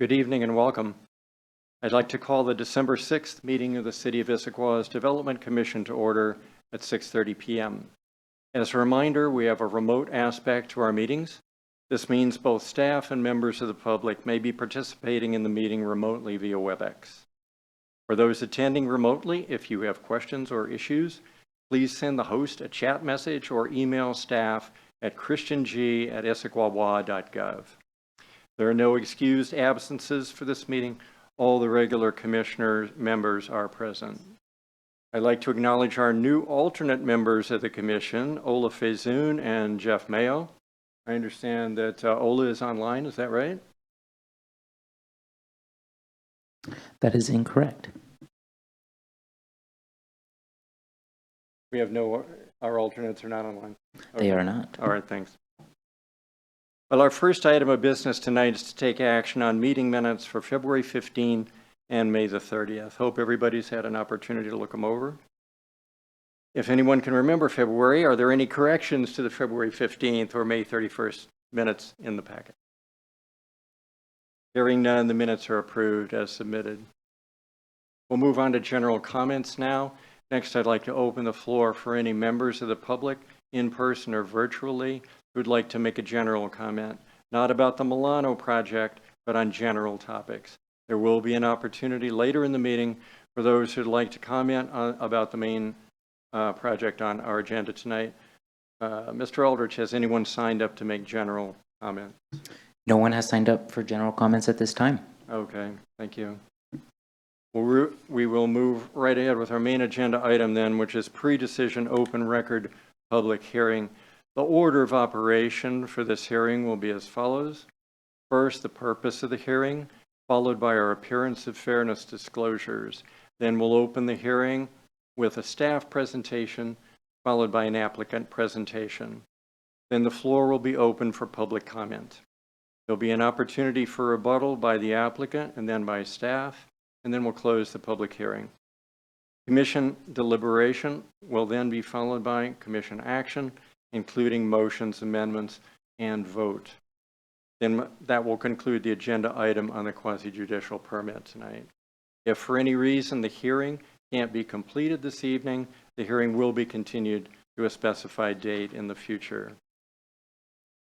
Good evening and welcome. I'd like to call the December 6th meeting of the City of Issaquah's Development Commission to order at 6:30 p.m. As a reminder, we have a remote aspect to our meetings. This means both staff and members of the public may be participating in the meeting remotely via WebEx. For those attending remotely, if you have questions or issues, please send the host a chat message or email staff at christiang@issaquahwa.gov. There are no excused absences for this meeting. All the regular commissioner members are present. I'd like to acknowledge our new alternate members of the commission, Ola Fazoon and Jeff Mayo. I understand that Ola is online, is that right? That is incorrect. We have our alternates are not online. Okay. They are not. All right, thanks. Well, our first item of business tonight is to take action on meeting minutes for February 15 and May the 30th. Hope everybody's had an opportunity to look them over. If anyone can remember February, are there any corrections to the February 15th or May 31st minutes in the packet? Hearing none, the minutes are approved as submitted. We'll move on to general comments now. Next, I'd like to open the floor for any members of the public, in person or virtually, who'd like to make a general comment, not about the Milano project, but on general topics. There will be an opportunity later in the meeting for those who'd like to comment about the main project on our agenda tonight. Mr. Aldrich, has anyone signed up to make general comments? No one has signed up for general comments at this time. Okay, thank you. We will move right ahead with our main agenda item then, which is pre-decision open record public hearing. The order of operation for this hearing will be as follows. First, the purpose of the hearing, followed by our appearance of fairness disclosures. Then we'll open the hearing with a staff presentation, followed by an applicant presentation. Then the floor will be open for public comment. There'll be an opportunity for rebuttal by the applicant and then by staff, and then we'll close the public hearing. Commission deliberation will then be followed by commission action, including motions, amendments, and vote. Then that will conclude the agenda item on the quasi-judicial permit tonight. If for any reason the hearing can't be completed this evening, the hearing will be continued to a specified date in the future.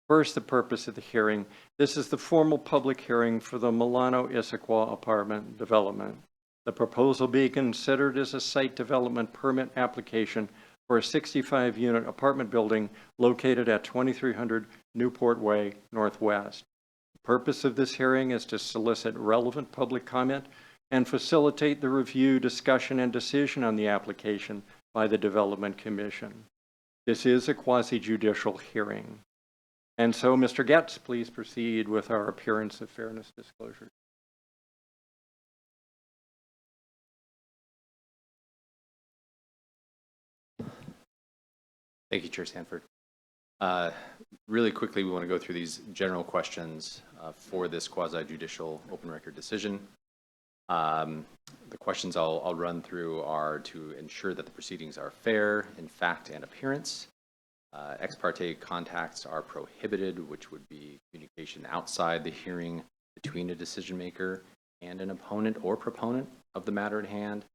First, the purpose of the hearing. This is the formal public hearing for the Milano Issaquah apartment development. The proposal being considered is a site development permit application for a 65-unit apartment building located at 2300 Newport Way, Northwest. The purpose of this hearing is to solicit relevant public comment and facilitate the review, discussion, and decision on the application by the Development Commission. This is a quasi-judicial hearing. And so, Mr. Getz, please proceed with our appearance of fairness disclosure. Thank you, Chair Sanford. Really quickly, we want to go through these general questions for this quasi-judicial open record decision. The questions I'll run through are to ensure that the proceedings are fair in fact and appearance. Ex parte contacts are prohibited, which would be communication outside the hearing between a decision maker and an opponent or proponent of the matter at hand.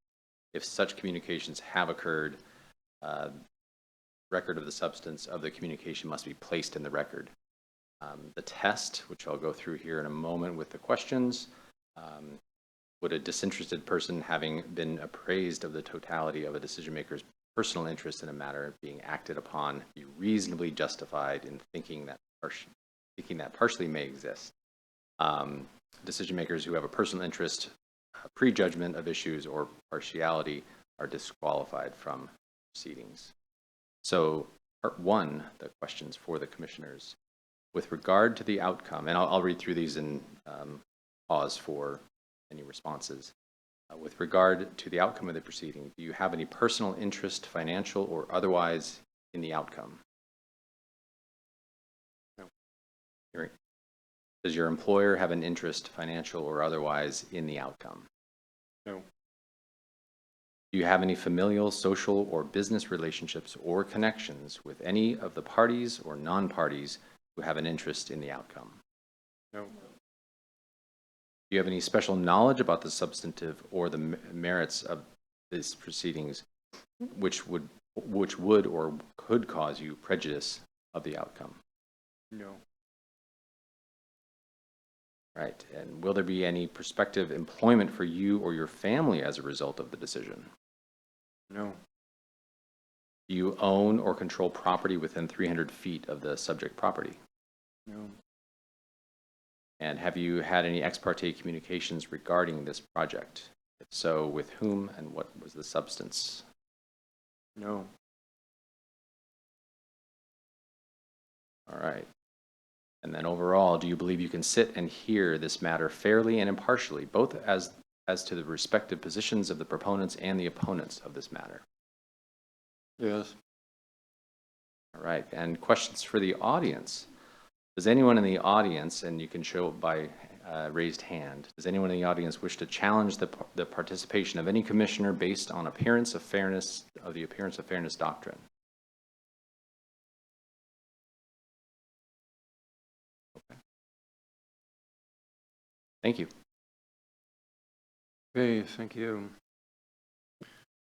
If such communications have occurred, record of the substance of the communication must be placed in the record. The test, which I'll go through here in a moment with the questions, would a disinterested person having been appraised of the totality of a decision maker's personal interest in a matter being acted upon be reasonably justified in thinking that partially may exist? Decision makers who have a personal interest, prejudgment of issues, or partiality are disqualified from proceedings. So part one, the questions for the commissioners. With regard to the outcome, and I'll read through these and pause for any responses. With regard to the outcome of the proceeding, do you have any personal interest, financial or otherwise, in the outcome? No. Does your employer have an interest, financial or otherwise, in the outcome? No. Do you have any familial, social, or business relationships or connections with any of the parties or non-parties who have an interest in the outcome? No. Do you have any special knowledge about the substantive or the merits of these proceedings, which would or could cause you prejudice of the outcome? No. Right. And will there be any prospective employment for you or your family as a result of the decision? No. Do you own or control property within 300 feet of the subject property? No. And have you had any ex parte communications regarding this project? If so, with whom and what was the substance? No. All right. And then overall, do you believe you can sit and hear this matter fairly and impartially, both as to the respective positions of the proponents and the opponents of this matter? Yes. All right. And questions for the audience. Does anyone in the audience, and you can show by raised hand, does anyone in the audience wish to challenge the participation of any commissioner based on the appearance of fairness doctrine? Okay. Thank you. Okay, thank you.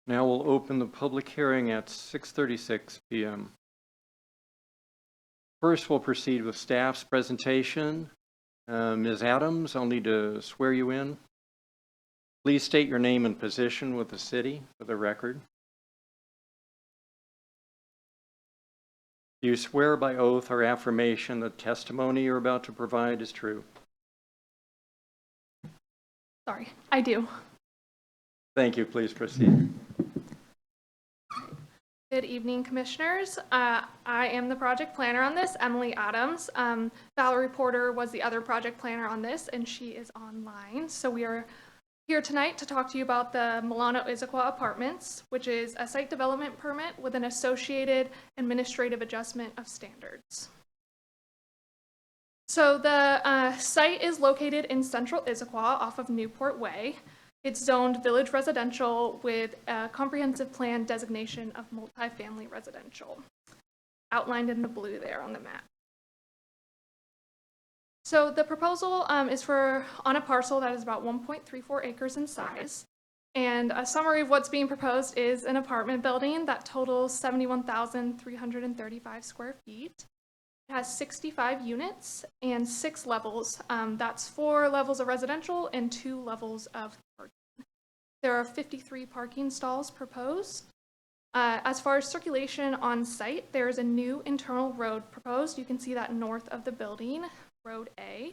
Now we'll open the public hearing at 6:36 p.m. First, we'll proceed with staff's presentation. Ms. Adams, I'll need to swear you in. Please state your name and position with the city for the record. Do you swear by oath or affirmation that testimony you're about to provide is true? Sorry, I do. Thank you. Please proceed. Good evening, commissioners. I am the project planner on this, Emily Adams. Valerie Porter was the other project planner on this, and she is online. So we are here tonight to talk to you about the Milano Issaquah Apartments, which is a site development permit with an associated administrative adjustment of standards. So the site is located in central Issaquah off of Newport Way. It's zoned village residential with a comprehensive plan designation of multifamily residential, outlined in the blue there on the map. So the proposal is on a parcel that is about 1.34 acres in size. And a summary of what's being proposed is an apartment building that totals 71,335 square feet. It has 65 units and 6 levels. That's 4 levels of residential and 2 levels of parking. There are 53 parking stalls proposed. As far as circulation on site, there is a new internal road proposed. You can see that north of the building, Road A,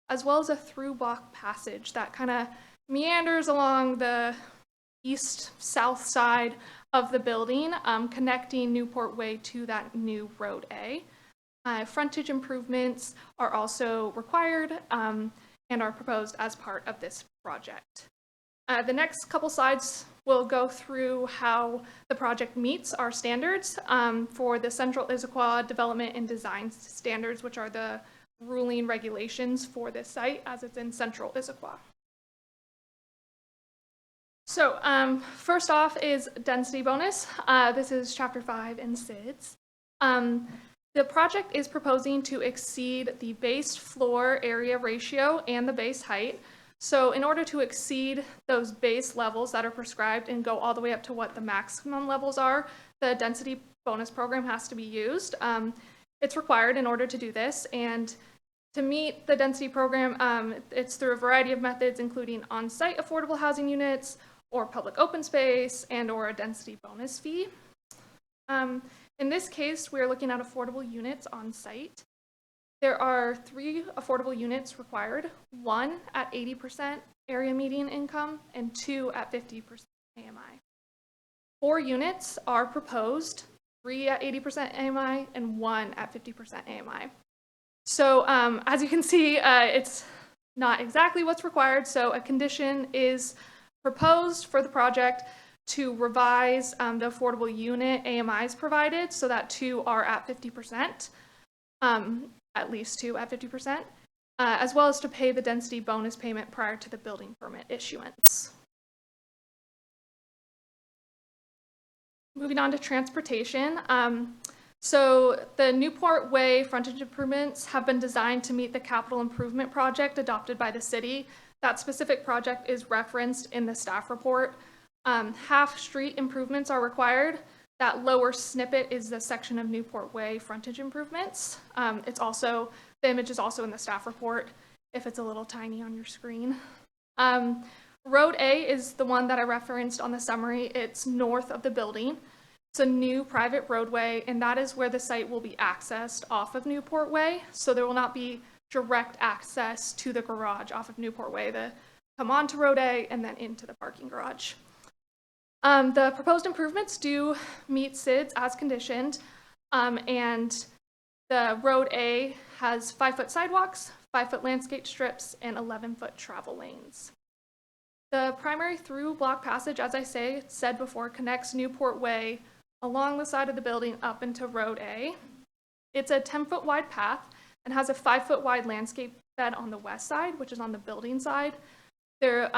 as well as a through-walk passage that kind of meanders along the east-south side of the building, connecting Newport Way to that new Road A. Frontage improvements are also required and are proposed as part of this project. The next couple slides will go through how the project meets our standards for the Central Issaquah Development and Design Standards, which are the ruling regulations for this site as it's in Central Issaquah. So first off is density bonus. This is Chapter 5 in SIDS. The project is proposing to exceed the base floor area ratio and the base height. So in order to exceed those base levels that are prescribed and go all the way up to what the maximum levels are, the density bonus program has to be used. It's required in order to do this, and to meet the density program, it's through a variety of methods, including on-site affordable housing units, or public open space, and or a density bonus fee. In this case, we're looking at affordable units on site. There are 3 affordable units required, 1 at 80% area median income and 2 at 50% AMI. 4 units are proposed, 3 at 80% AMI and 1 at 50% AMI. So as you can see, it's not exactly what's required. So a condition is proposed for the project to revise the affordable unit AMIs provided so that 2 are at 50%, at least 2 at 50%, as well as to pay the density bonus payment prior to the building permit issuance. Moving on to transportation. So the Newport Way frontage improvements have been designed to meet the capital improvement project adopted by the city That specific project is referenced in the staff report. Half street improvements are required. That lower snippet is the section of Newport Way frontage improvements. The image is also in the staff report if it's a little tiny on your screen. Road A is the one that I referenced on the summary. It's north of the building. It's a new private roadway, and that is where the site will be accessed off of Newport Way. So there will not be direct access to the garage off of Newport Way. They come onto Road A and then into the parking garage. The proposed improvements do meet SIDS as conditioned, and the Road A has 5-foot sidewalks, 5-foot landscape strips, and 11-foot travel lanes. The primary through block passage, as I said before, connects Newport Way along the side of the building up into Road A. It's a 10-foot wide path and has a 5-foot wide landscape bed on the west side, which is on the building side. Their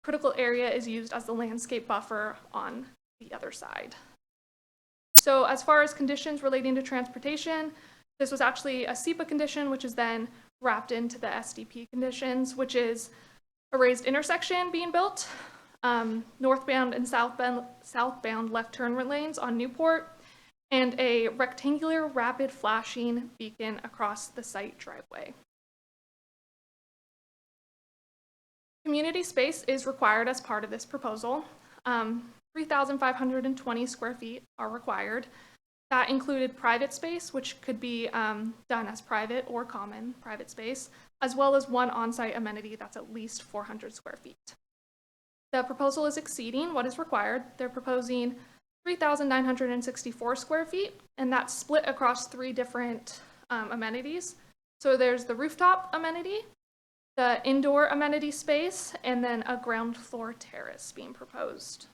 critical area is used as the landscape buffer on the other side. So as far as conditions relating to transportation, this was actually a SEPA condition, which is then wrapped into the SDP conditions, which is a raised intersection being built, northbound and southbound left turn lanes on Newport, and a rectangular rapid flashing beacon across the site driveway. Community space is required as part of this proposal. 3,520 square feet are required. That included private space, which could be done as private or common private space, as well as one on-site amenity that's at least 400 square feet. The proposal is exceeding what is required. They're proposing 3,964 square feet, and that's split across 3 different amenities. So there's the rooftop amenity, the indoor amenity space, and then a ground floor terrace being proposed.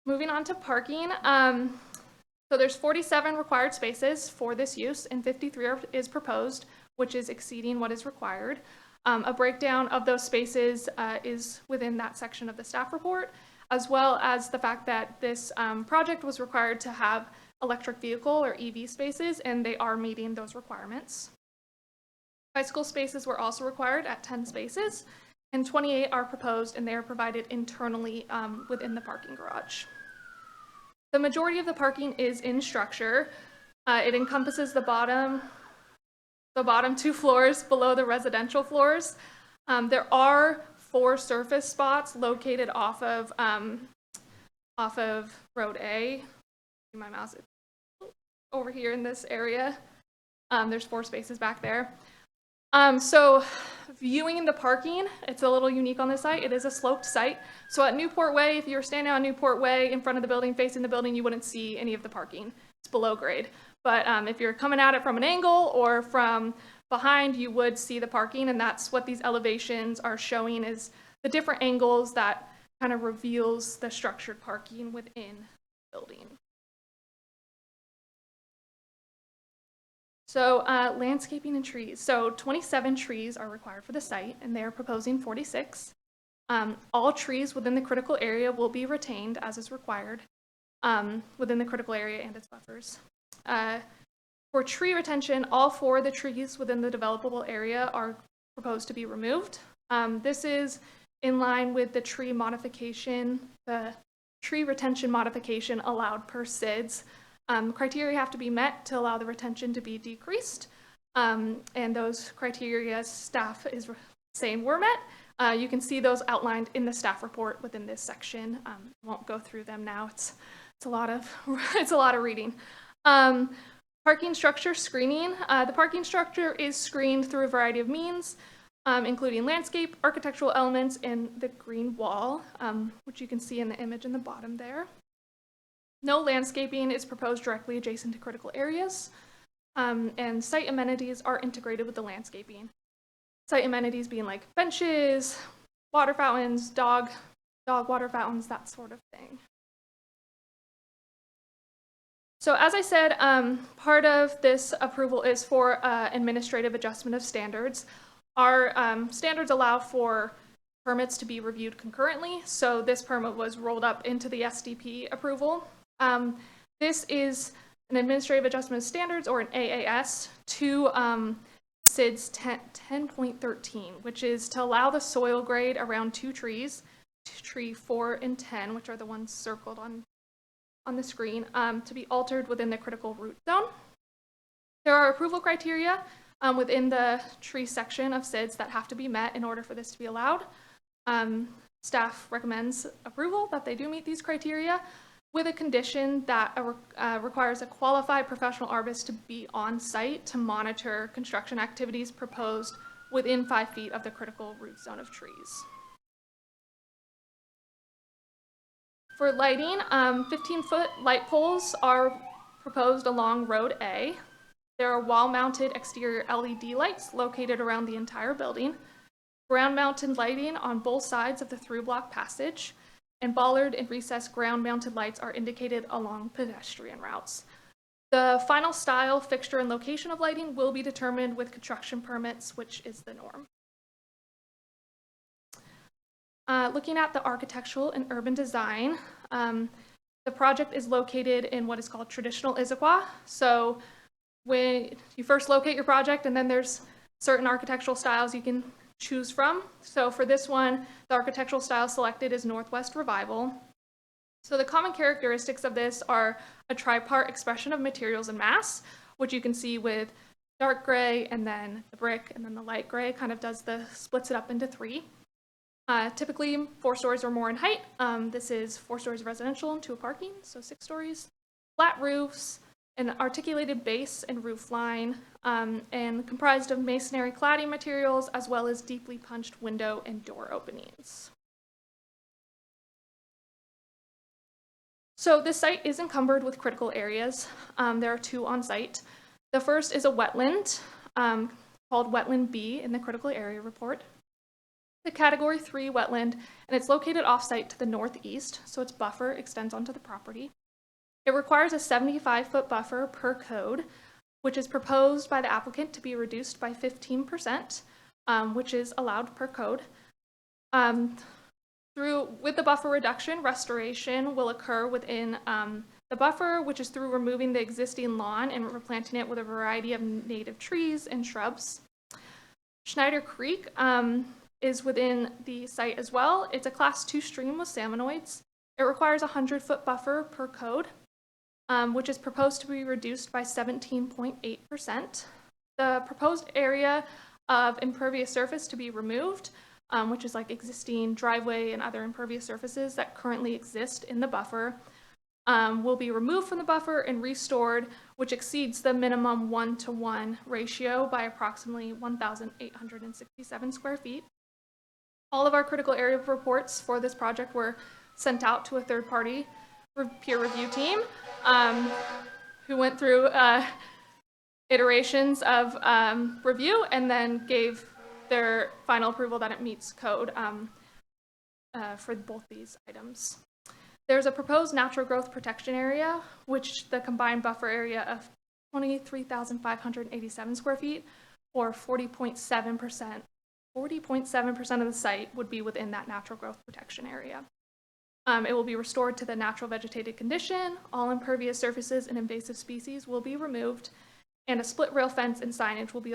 Moving on to parking. So there's 47 required spaces for this use, and 53 is proposed, which is exceeding what is required. A breakdown of those spaces is within that section of the staff report, as well as the fact that this project was required to have electric vehicle or EV spaces, and they are meeting those requirements. Bicycle spaces were also required at 10 spaces, and 28 are proposed, and they are provided internally within the parking garage. The majority of the parking is in structure. It encompasses the bottom 2 floors below the residential floors. There are 4 surface spots located off of Road A. My mouse is over here in this area. There's 4 spaces back there. So viewing the parking, it's a little unique on this site. It is a sloped site. So at Newport Way, if you were standing on Newport Way in front of the building, facing the building, you wouldn't see any of the parking. It's below grade. But if you're coming at it from an angle or from behind, you would see the parking, and that's what these elevations are showing, is the different angles that kind of reveals the structured parking within the building. So landscaping and trees. So 27 trees are required for the site, and they're proposing 46. All trees within the critical area will be retained as is required within the critical area and its buffers. For tree retention, all 4 of the trees within the developable area are proposed to be removed. This is in line with the tree retention modification allowed per SIDS. Criteria have to be met to allow the retention to be decreased, and those criteria staff is saying were met. You can see those outlined in the staff report within this section. I won't go through them now. It's a lot of reading. Parking structure screening. The parking structure is screened through a variety of means, including landscape, architectural elements, and the green wall, which you can see in the image in the bottom there. No landscaping is proposed directly adjacent to critical areas, and site amenities are integrated with the landscaping. Site amenities being like benches, water fountains, dog water fountains, that sort of thing. So as I said, part of this approval is for administrative adjustment of standards. Our standards allow for permits to be reviewed concurrently, so this permit was rolled up into the SDP approval. This is an administrative adjustment of standards, or an AAS, to SIDS 10.13, which is to allow the soil grade around two trees, tree 4 and 10, which are the ones circled on the screen, to be altered within the critical root zone. There are approval criteria within the tree section of SIDS that have to be met in order for this to be allowed. Staff recommends approval that they do meet these criteria, with a condition that requires a qualified professional arborist to be on site to monitor construction activities proposed within 5 feet of the critical root zone of trees. For lighting, 15-foot light poles are proposed along Road A. There are wall-mounted exterior LED lights located around the entire building, ground-mounted lighting on both sides of the through-block passage, and bollard and recessed ground-mounted lights are indicated along pedestrian routes. The final style, fixture, and location of lighting will be determined with construction permits, which is the norm. Looking at the architectural and urban design, the project is located in what is called traditional Issaquah. So when you first locate your project, and then there's certain architectural styles you can choose from. So for this one, the architectural style selected is Northwest Revival. So the common characteristics of this are a tripart expression of materials and mass, which you can see with dark gray and then the brick and then the light gray kind of splits it up into 3. Typically 4 stories or more in height. This is 4 stories of residential and 2 of parking, so 6 stories. Flat roofs, an articulated base and roof line, and comprised of masonry cladding materials as well as deeply punched window and door openings. So this site is encumbered with critical areas. There are 2 on site. The first is a wetland called Wetland B in the critical area report. The Category 3 wetland, and it's located off-site to the northeast, so its buffer extends onto the property. It requires a 75-foot buffer per code, which is proposed by the applicant to be reduced by 15%, which is allowed per code. With the buffer reduction, restoration will occur within the buffer, which is through removing the existing lawn and replanting it with a variety of native trees and shrubs. Schneider Creek is within the site as well. It's a Class 2 stream with salmonoids. It requires a 100-foot buffer per code, which is proposed to be reduced by 17.8%. The proposed area of impervious surface to be removed, which is like existing driveway and other impervious surfaces that currently exist in the buffer, will be removed from the buffer and restored, which exceeds the minimum 1-to-1 ratio by approximately 1,867 square feet. All of our critical area reports for this project were sent out to a third-party peer review team who went through iterations of review and then gave their final approval that it meets code for both these items. There's a proposed natural growth protection area, which the combined buffer area of 23,587 square feet, or 40.7% of the site would be within that natural growth protection area. It will be restored to the natural vegetated condition. All impervious surfaces and invasive species will be removed, and a split rail fence and signage will be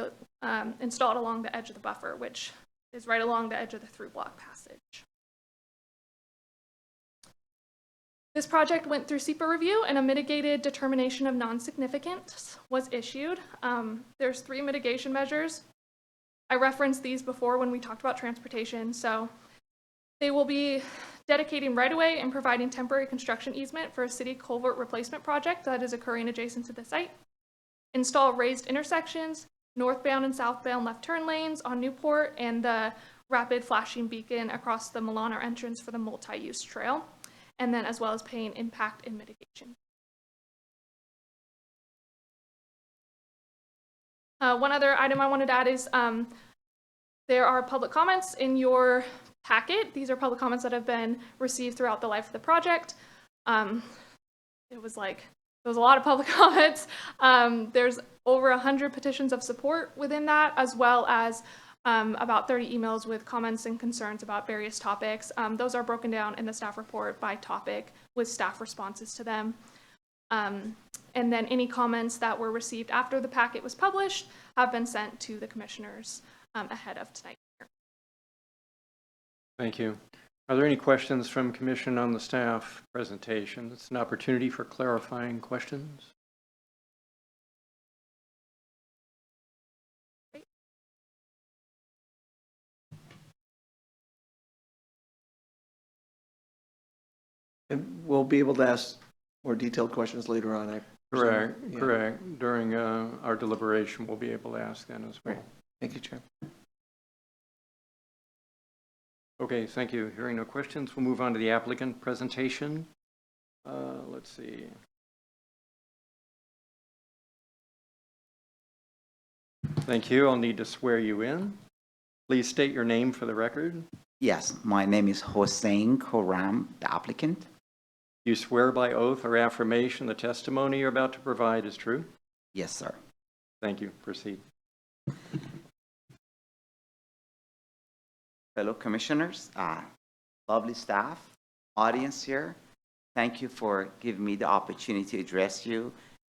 installed along the edge of the buffer, which is right along the edge of the through block passage. This project went through SEPA review, and a mitigated determination of non-significance was issued. There's 3 mitigation measures. I referenced these before when we talked about transportation. So they will be dedicating right-of-way and providing temporary construction easement for a city culvert replacement project that is occurring adjacent to the site. Install raised intersections, northbound and southbound left turn lanes on Newport, and the rapid flashing beacon across the Milano entrance for the multi-use trail, and then as well as paying impact and mitigation. One other item I wanted to add is there are public comments in your packet. These are public comments that have been received throughout the life of the project. There was a lot of public comments. There's over 100 petitions of support within that, as well as about 30 emails with comments and concerns about various topics. Those are broken down in the staff report by topic with staff responses to them. And then any comments that were received after the packet was published have been sent to the commissioners ahead of tonight. Thank you. Are there any questions from Commission on the staff presentation? It's an opportunity for clarifying questions. And we'll be able to ask more detailed questions later on. I presume. Correct, Yeah. correct. During our deliberation, we'll be able to ask then as well. Great. Thank you, Chair. Okay, thank you. Hearing no questions, we'll move on to the applicant presentation. Let's see. Thank you. I'll need to swear you in. Please state your name for the record. Yes, my name is Hossein Khorram, the applicant. You swear by oath or affirmation the testimony you're about to provide is true? Yes, sir. Thank you. Proceed. Fellow commissioners, lovely staff, audience here, thank you for giving me the opportunity to address you.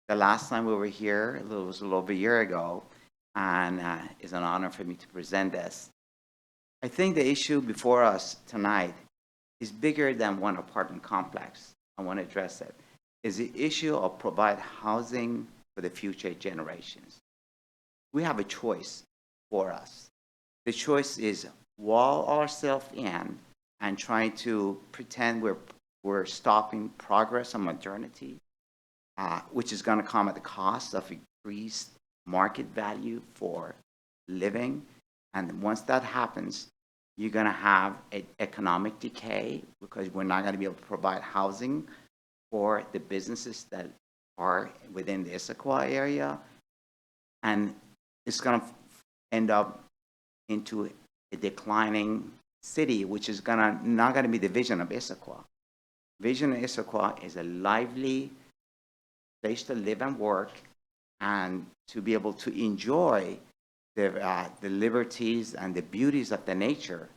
The last time we were here, it was a little over a year ago, and it's an honor for me to present this. I think the issue before us tonight is bigger than one apartment complex. I want to address it. Is the issue of provide housing for the future generations. We have a choice for us. The choice is wall ourselves in and trying to pretend we're stopping progress on modernity, which is going to come at the cost of increased market value for living. And once that happens, you're going to have an economic decay because we're not going to be able to provide housing for the businesses that are within the Issaquah area. And it's going to end up into a declining city, which is not going to be the vision of Issaquah. Vision of Issaquah is a lively place to live and work and to be able to enjoy the liberties and the beauties of the nature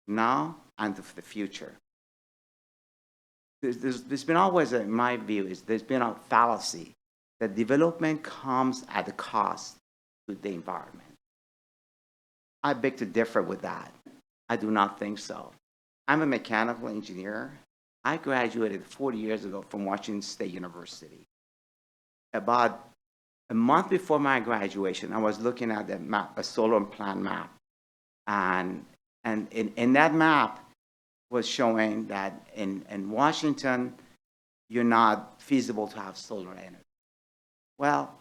now and for the future. There's been always, in my view, there's been a fallacy that development comes at a cost to the environment. I beg to differ with that. I do not think so. I'm a mechanical engineer. I graduated 40 years ago from Washington State University. About a month before my graduation, I was looking at the map, a solar plant map. And in that map was showing that in Washington, you're not feasible to have solar energy. Well,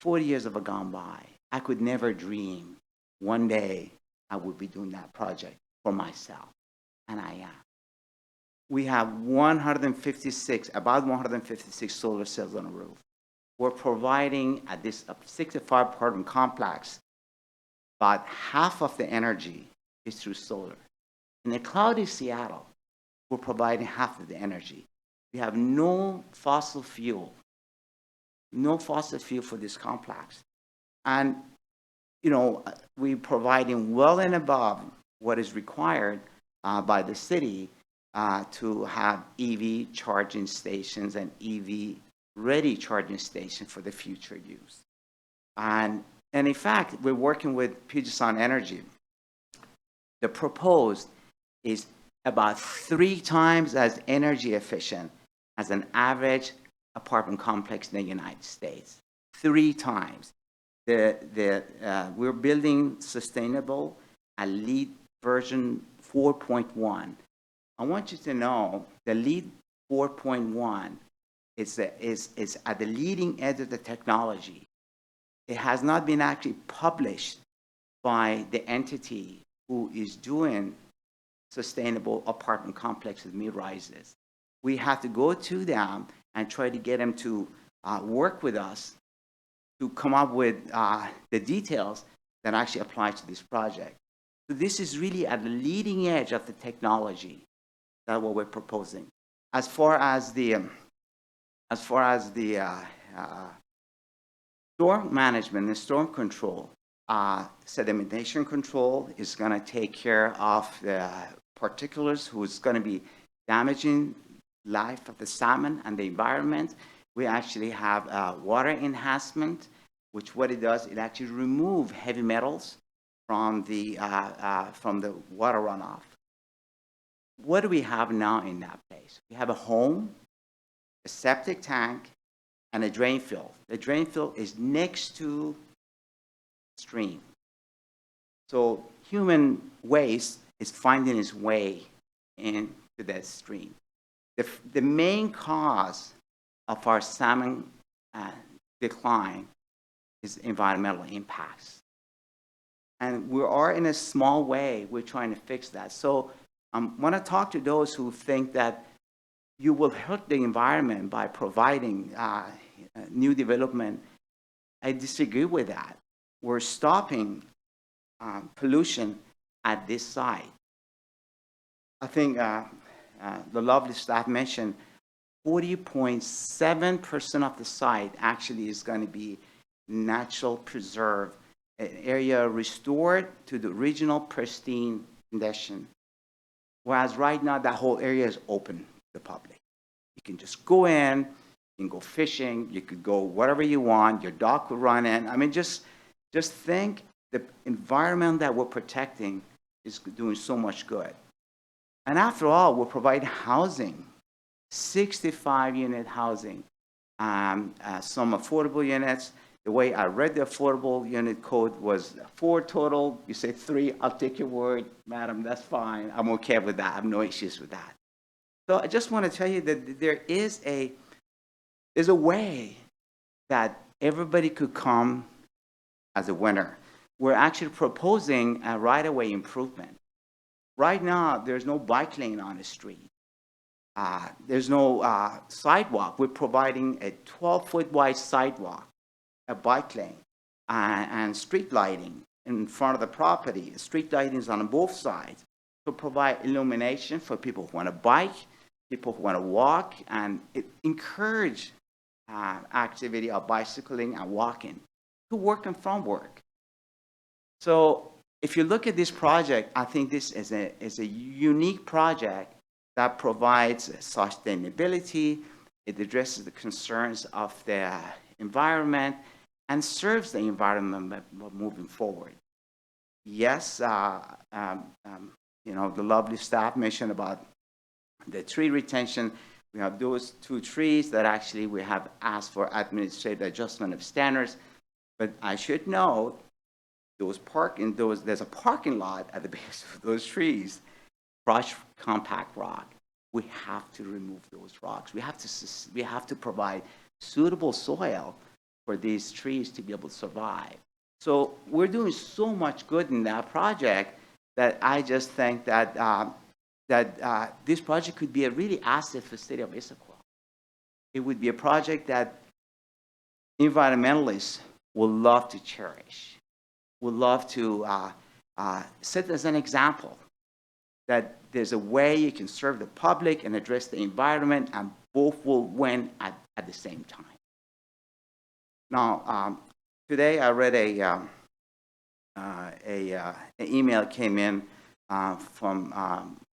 40 years have gone by. I could never dream one day I would be doing that project for myself, and I am. We have about 156 solar cells on the roof. We're providing at this 65 apartment complex, about half of the energy is through solar. In a cloudy Seattle, we're providing half of the energy. We have no fossil fuel for this complex. And, you know, we're providing well and above what is required by the city to have EV charging stations and EV-ready charging stations for the future use. And in fact, we're working with Puget Sound Energy. The proposed is about 3 times as energy efficient as an average apartment complex in the United States. 3 times. We're building sustainable at LEED version 4.1. I want you to know the LEED 4.1 is at the leading edge of the technology. It has not been actually published by the entity who is doing sustainable apartment complexes, mid-rises. We have to go to them and try to get them to work with us to come up with the details that actually apply to this project. So this is really at the leading edge of the technology. That's what we're proposing. As far as the storm management and storm control, sedimentation control is going to take care of the particulars who's going to be damaging life of the salmon and the environment. We actually have water enhancement, which what it does, it actually remove heavy metals from the water runoff. What do we have now in that place? We have a home, a septic tank, and a drain field. The drain field is next to stream. So human waste is finding its way into that stream. The main cause of our salmon decline is environmental impacts. And we are, in a small way, we're trying to fix that. So I want to talk to those who think that you will hurt the environment by providing new development. I disagree with that. We're stopping pollution at this site. I think the lovely staff mentioned 40.7% of the site actually is going to be natural preserve, an area restored to the original pristine condition. Whereas right now, that whole area is open to the public. You can just go in, you can go fishing, you could go whatever you want, your dog could run in. I mean, just think the environment that we're protecting is doing so much good. And after all, we're providing housing, 65-unit housing, some affordable units. The way I read the affordable unit code was 4 total. You say 3, I'll take your word, madam, that's fine. I'm okay with that. I have no issues with that. So I just want to tell you that there's a way that everybody could come as a winner. We're actually proposing a right-of-way improvement. Right now, there's no bike lane on the street. There's no sidewalk. We're providing a 12-foot wide sidewalk, a bike lane, and street lighting in front of the property. Street lighting is on both sides to provide illumination for people who want to bike, people who want to walk, and encourage activity of bicycling and walking to work and from work. So if you look at this project, I think this is a unique project that provides sustainability. It addresses the concerns of the environment and serves the environment moving forward. Yes, the lovely staff mentioned about the tree retention. We have those 2 trees that actually we have asked for administrative adjustment of standards. But I should know there's a parking lot at the base of those trees, crushed compact rock. We have to remove those rocks. We have to provide suitable soil for these trees to be able to survive. So we're doing so much good in that project that I just think that this project could be a really asset for the city of Issaquah. It would be a project that environmentalists will love to cherish, would love to set as an example that there's a way you can serve the public and address the environment, and both will win at the same time. Now, today I read an email came in from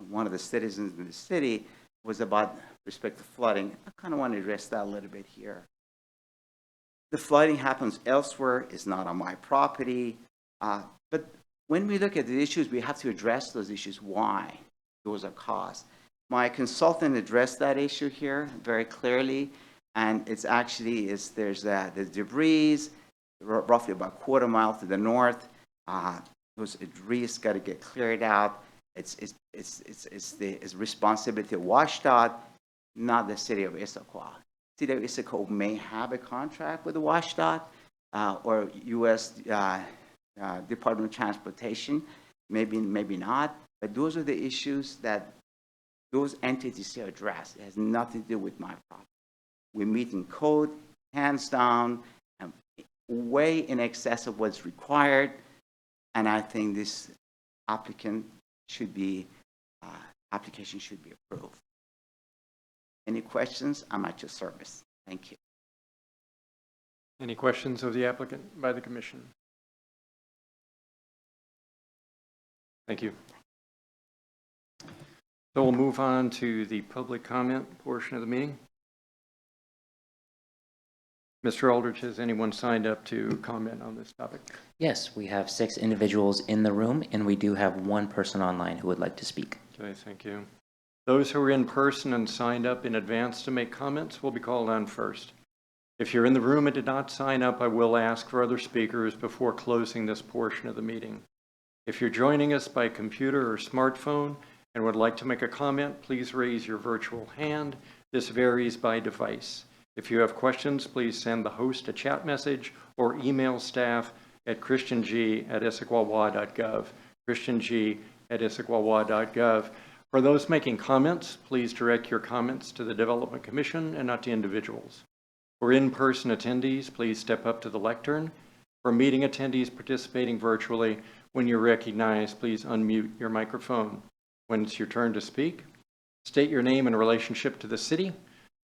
one of the citizens in the city, was about respect to flooding. I kind of want to address that a little bit here. The flooding happens elsewhere, it's not on my property, but when we look at the issues, we have to address those issues, why those are caused. My consultant addressed that issue here very clearly, and there's the debris, roughly about a quarter mile to the north. Those debris got to get cleared out. It's the responsibility of WashDOT, not the city of Issaquah. City of Issaquah may have a contract with the WashDOT or U.S. Department of Transportation, maybe not. But those are the issues that those entities here address. It has nothing to do with my problem. We meet in code, hands down, and way in excess of what's required. And I think this application should be approved. Any questions? I'm at your service. Thank you. Any questions of the applicant by the commission? Thank you. So we'll move on to the public comment portion of the meeting. Mr. Aldrich, has anyone signed up to comment on this topic? Yes, we have 6 individuals in the room, and we do have 1 person online who would like to speak. Okay, thank you. Those who are in person and signed up in advance to make comments will be called on first. If you're in the room and did not sign up, I will ask for other speakers before closing this portion of the meeting. If you're joining us by computer or smartphone and would like to make a comment, please raise your virtual hand. This varies by device. If you have questions, please send the host a chat message or email staff at christiang@issaquah.gov, christiang@issaquah.gov. For those making comments, please direct your comments to the Development Commission and not to individuals. For in-person attendees, please step up to the lectern. For meeting attendees participating virtually, when you're recognized, please unmute your microphone. When it's your turn to speak, state your name in relationship to the city.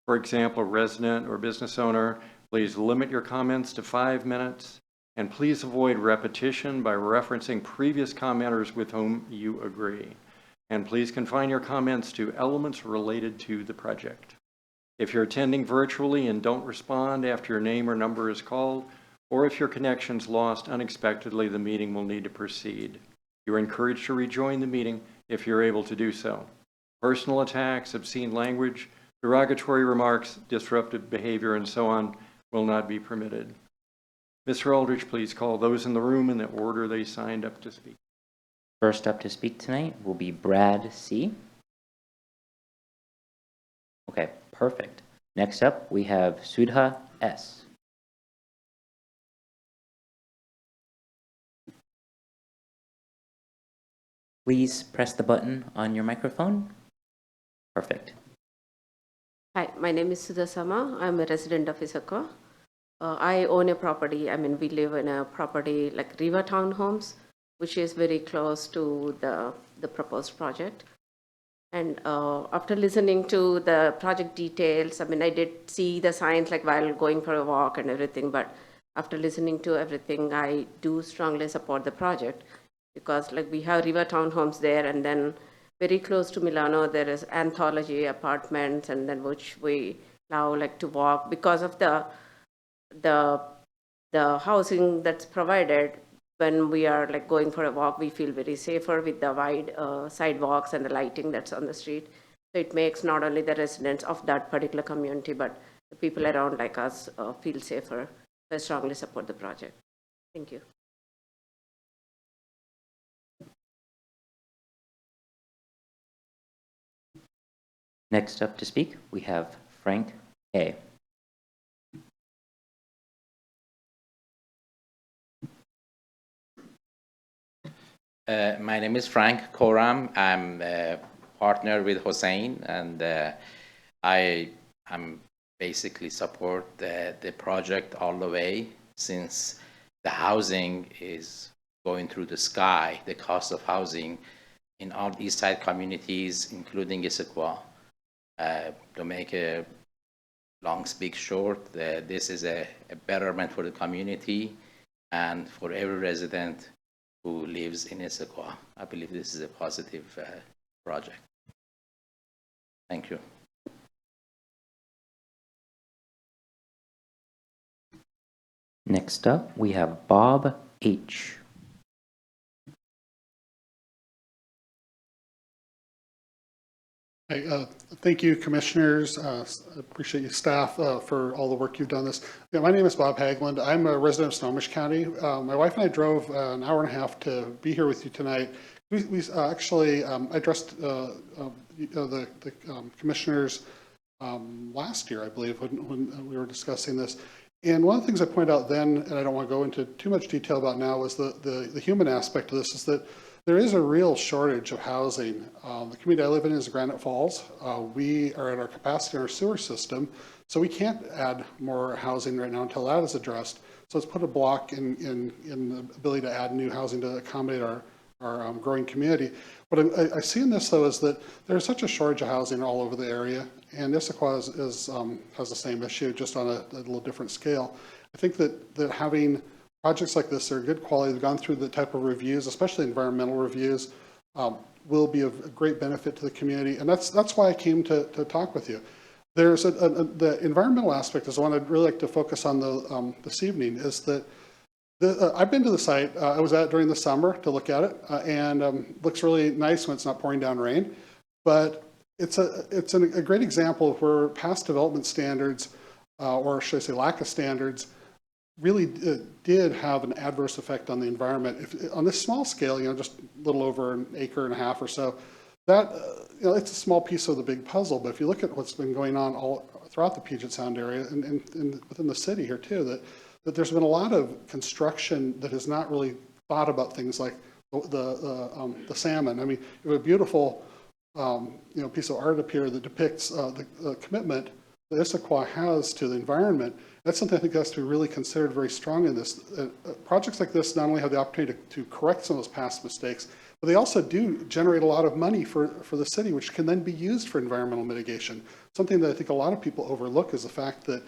For example, resident or business owner, please limit your comments to 5 minutes, and please avoid repetition by referencing previous commenters with whom you agree. And please confine your comments to elements related to the project. If you're attending virtually and don't respond after your name or number is called, or if your connection's lost unexpectedly, the meeting will need to proceed. You're encouraged to rejoin the meeting if you're able to do so. Personal attacks, obscene language, derogatory remarks, disruptive behavior, and so on will not be permitted. Mr. Aldrich, please call those in the room in the order they signed up to speak. First up to speak tonight will be Brad C. Okay, perfect. Next up, we have Sudha S. Please press the button on your microphone. Perfect. Hi, my name is Sudha Sama. I'm a resident of Issaquah. I own a property. I mean, we live in a property like Riva Townhomes, which is very close to the proposed project. And after listening to the project details, I mean, I did see the signs like while going for a walk and everything, but after listening to everything, I do strongly support the project because like we have Riva Townhomes there, and then very close to Milano, there is Anthology Apartments, and then which we now like to walk because of the housing that's provided. When we are like going for a walk, we feel very safer with the wide sidewalks and the lighting that's on the street. So it makes not only the residents of that particular community, but the people around like us feel safer. So I strongly support the project. Thank you. Next up to speak, we have Frank A. My name is Frank Koram. I'm a partner with Hossein, and I am basically support the project all the way since the housing is going through the sky, the cost of housing in all East Side communities, including Issaquah. To make a long speak short, this is a betterment for the community and for every resident who lives in Issaquah. I believe this is a positive project. Thank you. Next up, we have Bob H. Hey, thank you, commissioners. I appreciate you, staff, for all the work you've done this. Yeah, my name is Bob Hagland. I'm a resident of Snohomish County. My wife and I drove an hour and a half to be here with you tonight. We actually addressed the commissioners last year, I believe, when we were discussing this. And one of the things I pointed out then, and I don't want to go into too much detail about now, was the human aspect of this, is that there is a real shortage of housing. The community I live in is Granite Falls. We are at our capacity in our sewer system, so we can't add more housing right now until that is addressed. So it's put a block in the ability to add new housing to accommodate our growing community. What I see in this, though, is that there's such a shortage of housing all over the area, and Issaquah has the same issue, just on a little different scale. I think that having projects like this are good quality, they've gone through the type of reviews, especially environmental reviews, will be of great benefit to the community. And that's why I came to talk with you. there's the environmental aspect is the one I'd really like to focus on this evening, is that I've been to the site. I was at during the summer to look at it, and looks really nice when it's not pouring down rain. But it's a great example of where past development standards, or should I say lack of standards, really did have an adverse effect on the environment. On this small scale, just a little over an acre and a half or so, that it's a small piece of the big puzzle. But if you look at what's been going on all throughout the Puget Sound area and within the city here too, that there's been a lot of construction that has not really thought about things like the salmon. I mean, you have a beautiful piece of art up here that depicts the commitment that Issaquah has to the environment. That's something I think has to be really considered very strong in this. Projects like this not only have the opportunity to correct some of those past mistakes, but they also do generate a lot of money for the city, which can then be used for environmental mitigation. Something that I think a lot of people overlook is the fact that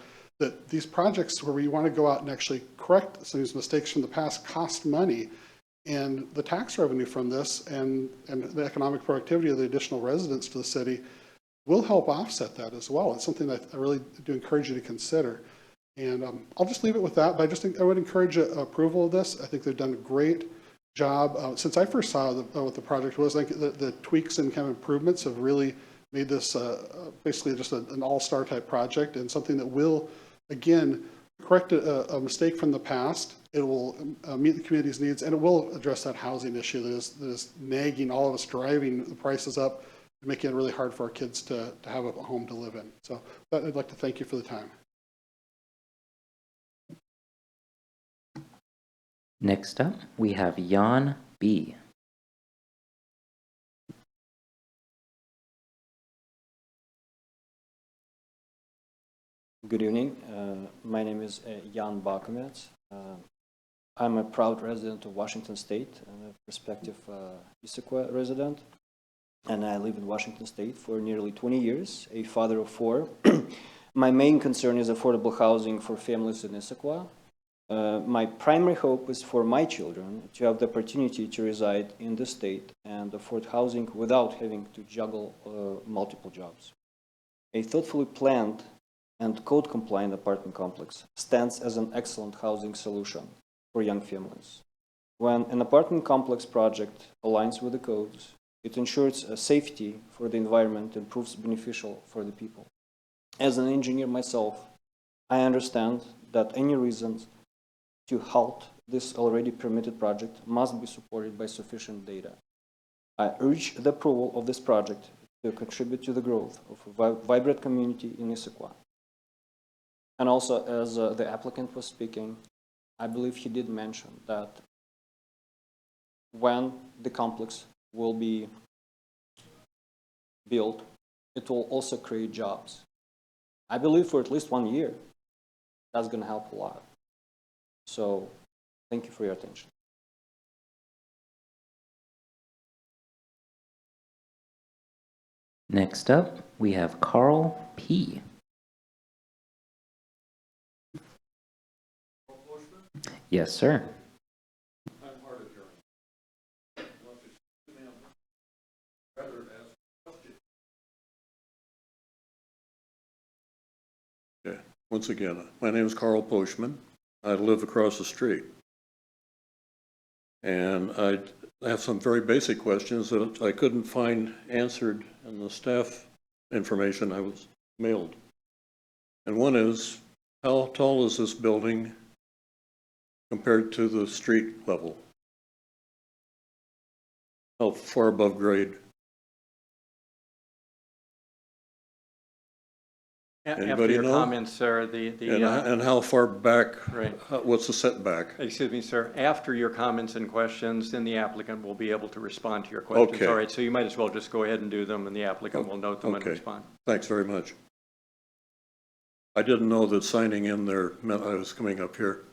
these projects where we want to go out and actually correct some of these mistakes from the past cost money, and the tax revenue from this and the economic productivity of the additional residents to the city will help offset that as well. It's something that I really do encourage you to consider. And I'll just leave it with that, but I just think I would encourage approval of this. I think they've done a great job. Since I first saw what the project was, I think the tweaks and kind of improvements have really made this basically just an all-star type project, and something that will, again, correct a mistake from the past. It will meet the community's needs, and it will address that housing issue that is nagging all of us, driving the prices up and making it really hard for our kids to have a home to live in. So I'd like to thank you for the time. Next up, we have Jan B. Good evening. My name is Jan Bakumets. I'm a proud resident of Washington State and a prospective Issaquah resident. And I live in Washington State for nearly 20 years, a father of 4. My main concern is affordable housing for families in Issaquah. My primary hope is for my children to have the opportunity to reside in the state and afford housing without having to juggle multiple jobs. A thoughtfully planned and code-compliant apartment complex stands as an excellent housing solution for young families. When an apartment complex project aligns with the codes, it ensures safety for the environment and proves beneficial for the people. As an engineer myself, I understand that any reasons to halt this already permitted project must be supported by sufficient data. I urge the approval of this project to contribute to the growth of a vibrant community in Issaquah. And also, as the applicant was speaking, I believe he did mention that when the complex will be built, it will also create jobs. I believe for at least 1 year, that's going to help a lot. So, thank you for your attention. Next up, we have Carl P. Yes, sir. Okay. Once again, my name is Carl Poshman. I live across the street. And I have some very basic questions that I couldn't find answered in the staff information I was mailed. And one is, how tall is this building compared to the street level? How far above grade? After Anybody your know? comments, sir, And how far back, right. What's the setback? Excuse me, sir. After your comments and questions, then the applicant will be able to respond to your questions. Okay. All right, so you might as well just go ahead and do them, and the applicant will note them and Okay. respond. Thanks very much. I didn't know that signing in there meant I was coming up here.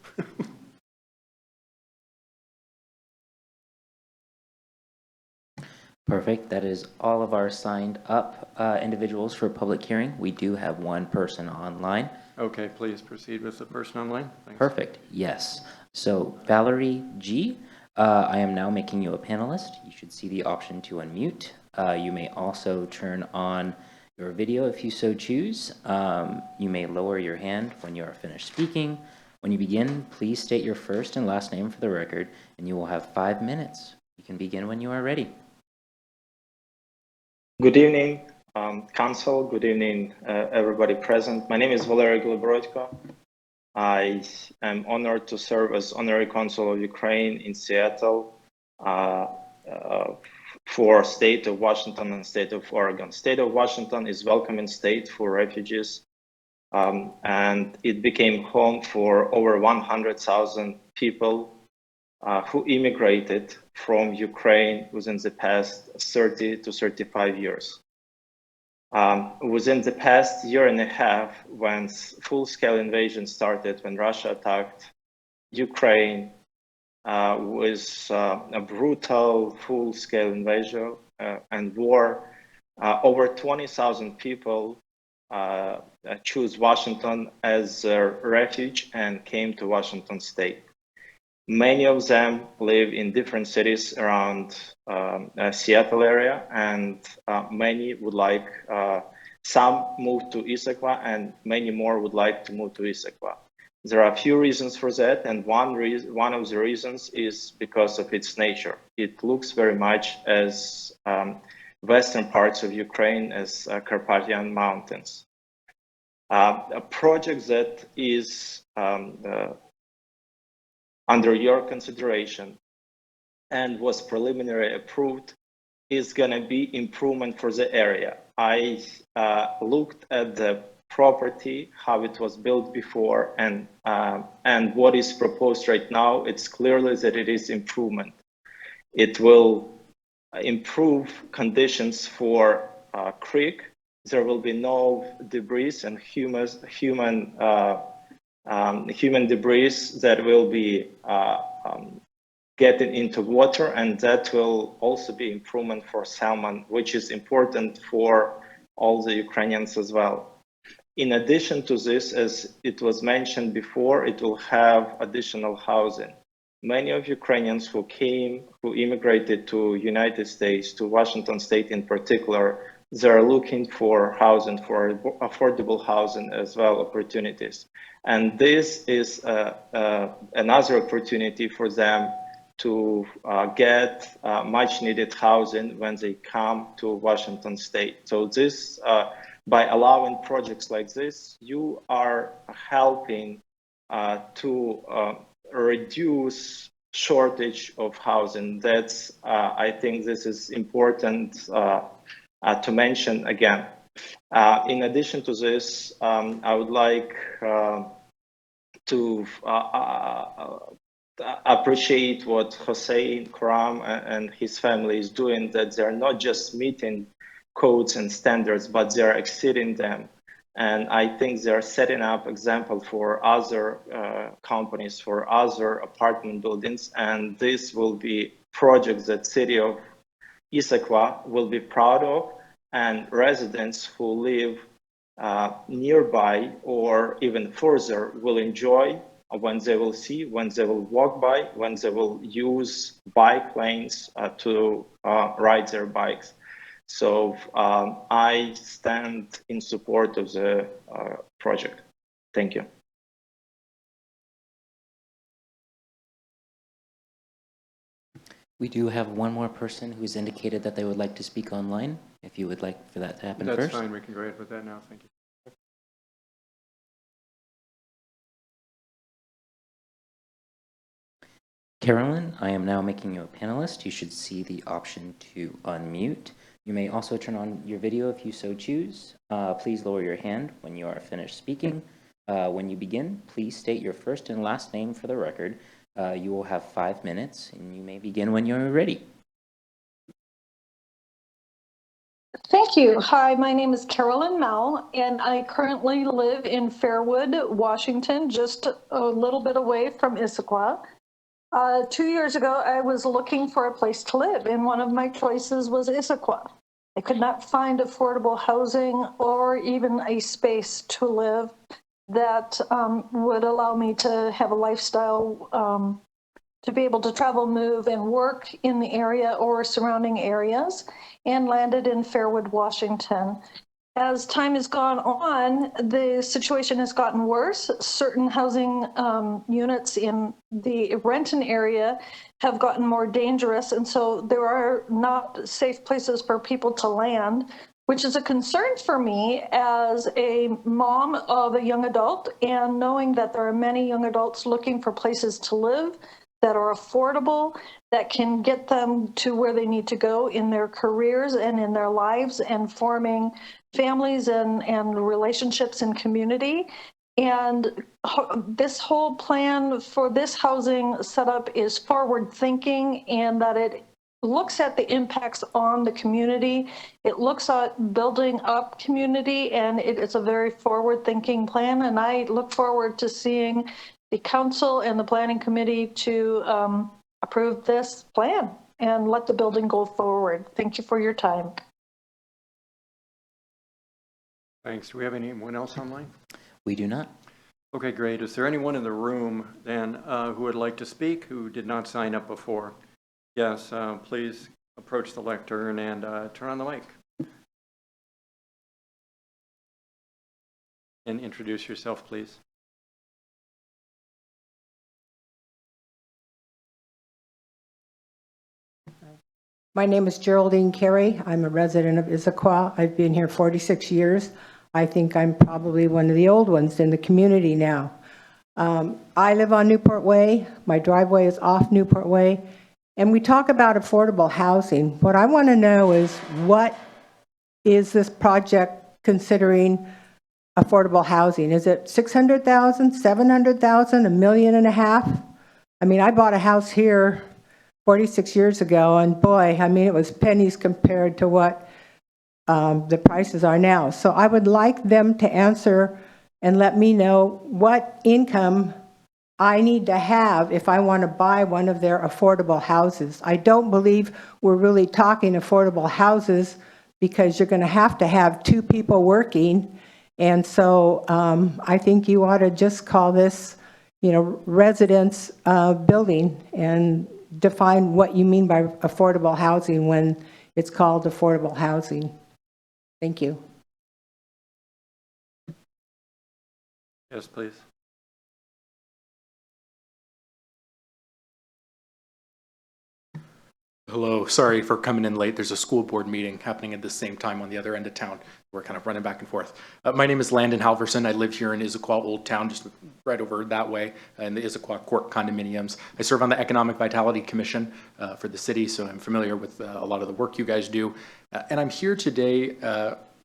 Perfect. That is all of our signed up individuals for public hearing. We do have one person online. Okay, please proceed with the person online. Thanks. Perfect. Yes. So Valerie G, I am now making you a panelist. You should see the option to unmute. You may also turn on your video if you so choose. You may lower your hand when you are finished speaking. When you begin, please state your first and last name for the record, and you will have 5 minutes. You can begin when you are ready. Good evening, Council. Good evening, everybody present. My name is Valery Gleborodyko. I am honored to serve as Honorary Consul of Ukraine in Seattle for State of Washington and State of Oregon. State of Washington is welcoming state for refugees, and it became home for over 100,000 people who immigrated from Ukraine within the past 30 to 35 years. Within the past year and a half, when full-scale invasion started, when Russia attacked Ukraine with a brutal full-scale invasion and war, over 20,000 people chose Washington as a refuge and came to Washington state. Many of them live in different cities around Seattle area, and many would like, some moved to Issaquah, and many more would like to move to Issaquah. There are a few reasons for that, and one of the reasons is because of its nature. It looks very much as western parts of Ukraine, as Carpathian Mountains. A project that is under your consideration and was preliminarily approved is going to be improvement for the area. I looked at the property, how it was built before, and what is proposed right now. It's clearly that it is improvement. It will improve conditions for creek. There will be no debris and human debris that will be getting into water, and that will also be improvement for salmon, which is important for all the Ukrainians as well. In addition to this, as it was mentioned before, it will have additional housing. Many of Ukrainians who immigrated to United States, to Washington state in particular, they're looking for housing, for affordable housing as well, opportunities. And this is another opportunity for them to get much needed housing when they come to Washington state. So this, by allowing projects like this, you are helping to reduce shortage of housing. That's, I think this is important to mention again. In addition to this, I would like to appreciate what Hossein Karam and his family is doing, that they're not just meeting codes and standards, but they're exceeding them. And I think they're setting up example for other companies, for other apartment buildings. And this will be projects that city of Issaquah will be proud of, and residents who live nearby or even further will enjoy when they will see, when they will walk by, when they will use bike lanes to ride their bikes. So I stand in support of the project. Thank you. We do have one more person who's indicated that they would like to speak online. If you would like for that to happen That's first. fine, we can go ahead with that now, thank you. Carolyn, I am now making you a panelist. You should see the option to unmute. You may also turn on your video if you so choose. Please lower your hand when you are finished speaking. When you begin, please state your first and last name for the record. You will have 5 minutes, and you may begin when you're ready. Thank you. Hi, my name is Carolyn Mell, and I currently live in Fairwood, Washington, just a little bit away from Issaquah. 2 years ago, I was looking for a place to live, and one of my choices was Issaquah. I could not find affordable housing or even a space to live that would allow me to have a lifestyle, to be able to travel, move, and work in the area or surrounding areas, and landed in Fairwood, Washington. as time has gone on, the situation has gotten worse. Certain housing units in the Renton area have gotten more dangerous, and so there are not safe places for people to land, which is a concern for me as a mom of a young adult, and knowing that there are many young adults looking for places to live that are affordable, that can get them to where they need to go in their careers and in their lives, and forming families and relationships and community. And this whole plan for this housing setup is forward thinking, and that it looks at the impacts on the community. It looks at building up community, and it's a very forward thinking plan. And I look forward to seeing the council and the planning committee to approve this plan and let the building go forward. Thank you for your time. Thanks. Do we have anyone else online? We do not. Okay, great. Is there anyone in the room then who would like to speak who did not sign up before? Yes, please approach the lectern and turn on the mic. And introduce yourself, please. My name is Geraldine Carey. I'm a resident of Issaquah. I've been here 46 years. I think I'm probably one of the old ones in the community now. I live on Newport Way. My driveway is off Newport Way. And we talk about affordable housing. What I want to know is, what is this project considering affordable housing? Is it 600,000, 700,000, $1.5 million? I mean, I bought a house here 46 years ago, and boy, I mean, it was pennies compared to what the prices are now. So I would like them to answer and let me know what income I need to have if I want to buy one of their affordable houses. I don't believe we're really talking affordable houses, because you're going to have 2 people working. And so I think you ought to just call this, residence building, and define what you mean by affordable housing when it's called affordable housing. Thank you. Yes, please. Hello, sorry for coming in late. There's a school board meeting happening at the same time on the other end of town. We're kind of running back and forth. My name is Landon Halverson. I live here in Issaquah Old Town, just right over that way in the Issaquah Court condominiums. I serve on the Economic Vitality Commission for the city, so I'm familiar with a lot of the work you guys do. And I'm here today,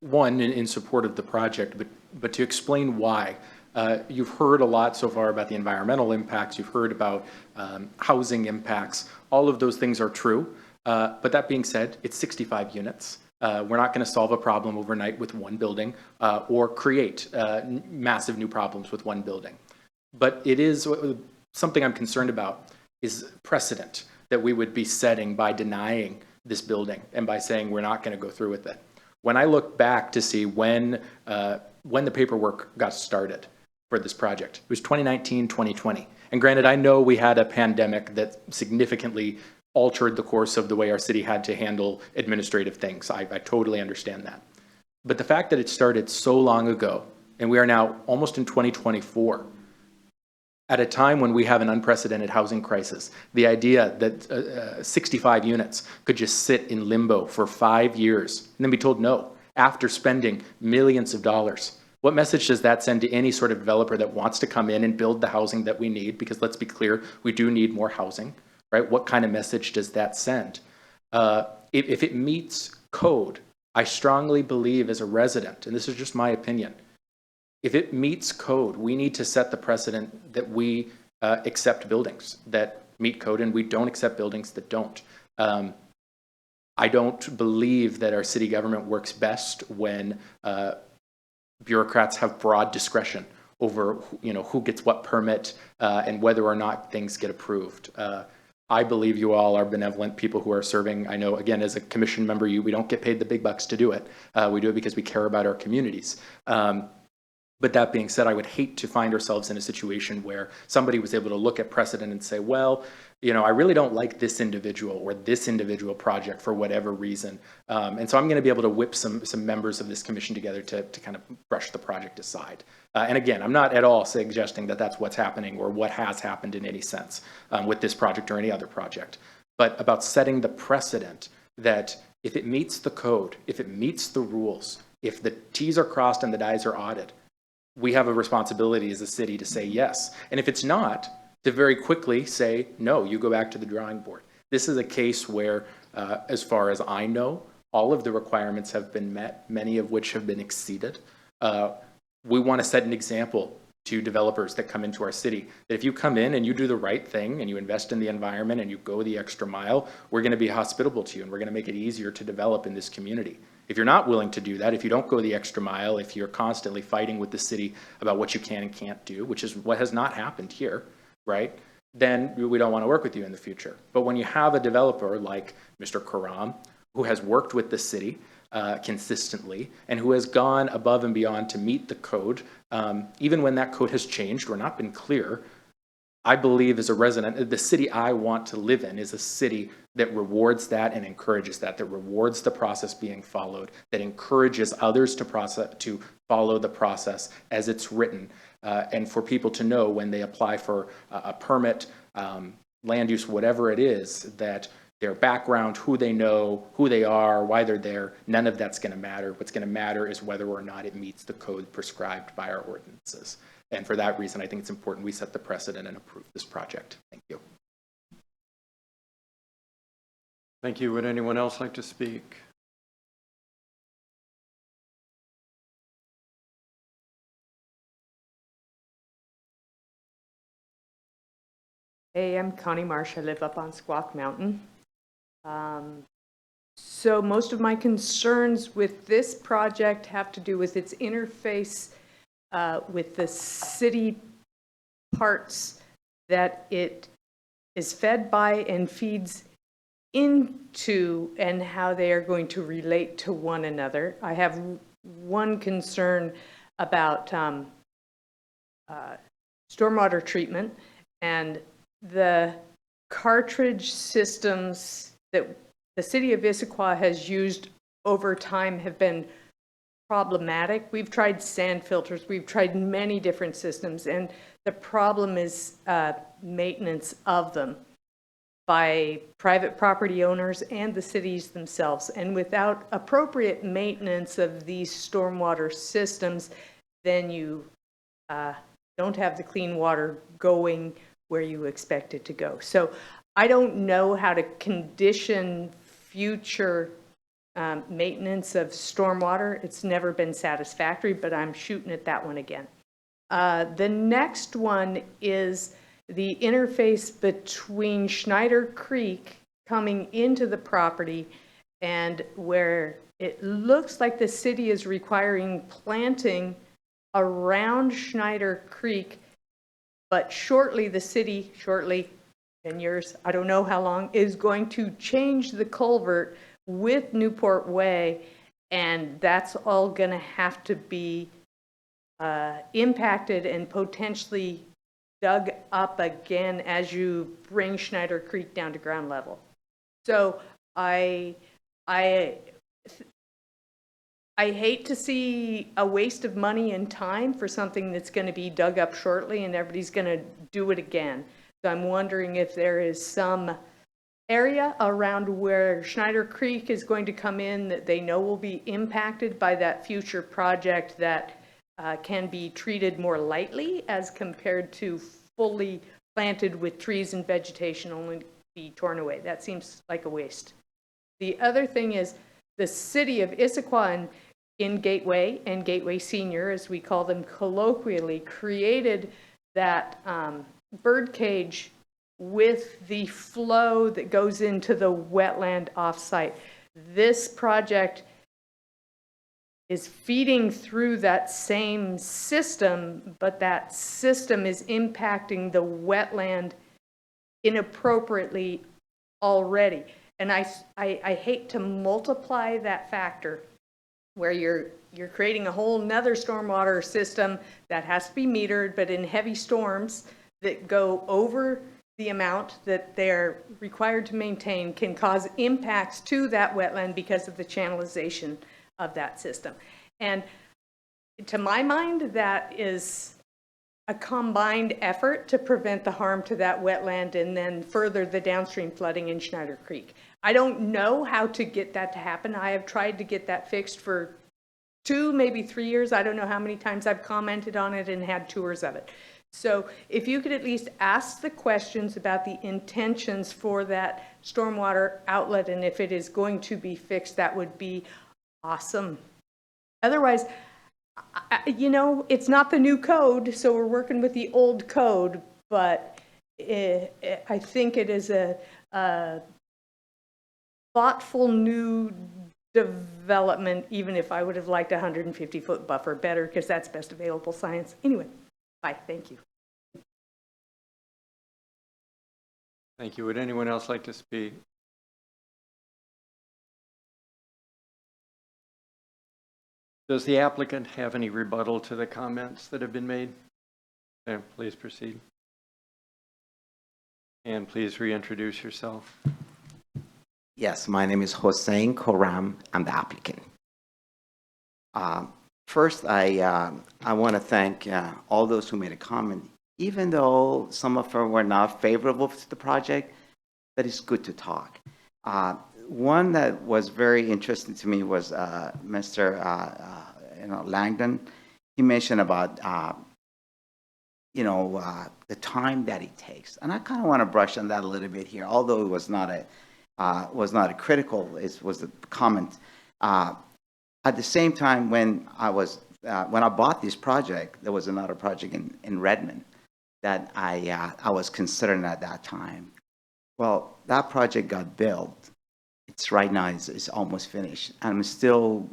one, in support of the project, but to explain why. You've heard a lot so far about the environmental impacts. You've heard about housing impacts. All of those things are true. But that being said, it's 65 units. We're not going to solve a problem overnight with one building or create massive new problems with one building. But it is something I'm concerned about is precedent that we would be setting by denying this building and by saying we're not going to go through with it. When I look back to see when the paperwork got started for this project, it was 2019, 2020. And granted, I know we had a pandemic that significantly altered the course of the way our city had to handle administrative things. I totally understand that. But the fact that it started so long ago, and we are now almost in 2024, at a time when we have an unprecedented housing crisis, the idea that 65 units could just sit in limbo for 5 years and then be told no after spending millions of dollars. What message does that send to any sort of developer that wants to come in and build the housing that we need? Because let's be clear, we do need more housing, right? What kind of message does that send? If it meets code, I strongly believe as a resident, and this is just my opinion, if it meets code, we need to set the precedent that we accept buildings that meet code and we don't accept buildings that don't. I don't believe that our city government works best when bureaucrats have broad discretion over who gets what permit and whether or not things get approved. I believe you all are benevolent people who are serving. I know, again, as a commission member, we don't get paid the big bucks to do it. We do it because we care about our communities. But that being said, I would hate to find ourselves in a situation where somebody was able to look at precedent and say, well, I really don't like this individual or this individual project for whatever reason. And so I'm going to be able to whip some members of this commission together to kind of brush the project aside. And again, I'm not at all suggesting that that's what's happening or what has happened in any sense with this project or any other project, but about setting the precedent that if it meets the code, if it meets the rules, if the T's are crossed and the I's are dotted, we have a responsibility as a city to say yes. And if it's not, to very quickly say, no, you go back to the drawing board. This is a case where, as far as I know, all of the requirements have been met, many of which have been exceeded. We want to set an example to developers that come into our city, that if you come in and you do the right thing and you invest in the environment and you go the extra mile, we're going to be hospitable to you and we're going to make it easier to develop in this community. If you're not willing to do that, if you don't go the extra mile, if you're constantly fighting with the city about what you can and can't do, which is what has not happened here, right, then we don't want to work with you in the future. But when you have a developer like Mr. Karam, who has worked with the city consistently and who has gone above and beyond to meet the code, even when that code has changed or not been clear, I believe as a resident, the city I want to live in is a city that rewards that and encourages that rewards the process being followed, that encourages others to follow the process as it's written, and for people to know when they apply for a permit, land use, whatever it is, that their background, who they know, who they are, why they're there, none of that's going to matter. What's going to matter is whether or not it meets the code prescribed by our ordinances. And for that reason, I think it's important we set the precedent and approve this project. Thank you. Thank you. Would anyone else like to speak? Hey, I'm Connie Marsh. I live up on Squawk Mountain. So most of my concerns with this project have to do with its interface with the city parts that it is fed by and feeds into, and how they are going to relate to one another. I have one concern about stormwater treatment, and the cartridge systems that the city of Issaquah has used over time have been problematic. We've tried sand filters, we've tried many different systems, and the problem is maintenance of them by private property owners and the cities themselves. And without appropriate maintenance of these stormwater systems, then you don't have the clean water going where you expect it to go. So I don't know how to condition future maintenance of stormwater. It's never been satisfactory, but I'm shooting at that one again. The next one is the interface between Schneider Creek coming into the property, and where it looks like the city is requiring planting around Schneider Creek, but shortly the city, 10 years, I don't know how long, is going to change the culvert with Newport Way, and that's all going to have to be impacted and potentially dug up again as you bring Schneider Creek down to ground level. So I hate to see a waste of money and time for something that's going to be dug up shortly and everybody's going to do it again. So I'm wondering if there is some area around where Schneider Creek is going to come in that they know will be impacted by that future project that can be treated more lightly as compared to fully planted with trees and vegetation only to be torn away. That seems like a waste. The other thing is the city of Issaquah in Gateway and Gateway Senior, as we call them colloquially, created that bird cage with the flow that goes into the wetland offsite. This project is feeding through that same system, but that system is impacting the wetland inappropriately already. And I hate to multiply that factor where you're creating a whole nother stormwater system that has to be metered, but in heavy storms that go over the amount that they're required to maintain can cause impacts to that wetland because of the channelization of that system. And to my mind, that is a combined effort to prevent the harm to that wetland and then further the downstream flooding in Schneider Creek. I don't know how to get that to happen. I have tried to get that fixed for 2, maybe 3 years. I don't know how many times I've commented on it and had tours of it. So if you could at least ask the questions about the intentions for that stormwater outlet and if it is going to be fixed, that would be awesome. Otherwise, you know, it's not the new code, so we're working with the old code, but I think it is a thoughtful new development, even if I would have liked a 150-foot buffer better, because that's best available science. Anyway, bye, thank you. Thank you. Would anyone else like to speak? Does the applicant have any rebuttal to the comments that have been made? Okay, please proceed. And please reintroduce yourself. Yes, my name is Hossein Koram. I'm the applicant. First, I want to thank all those who made a comment. Even though some of them were not favorable to the project, that is good to talk. One that was very interesting to me was Mr. Langdon. He mentioned about the time that it takes, and I kind of want to brush on that a little bit here. Although it was not a critical, it was a comment. At the same time, when I bought this project, there was another project in Redmond that I was considering at that time. Well, that project got built. It's right now, it's almost finished. I'm still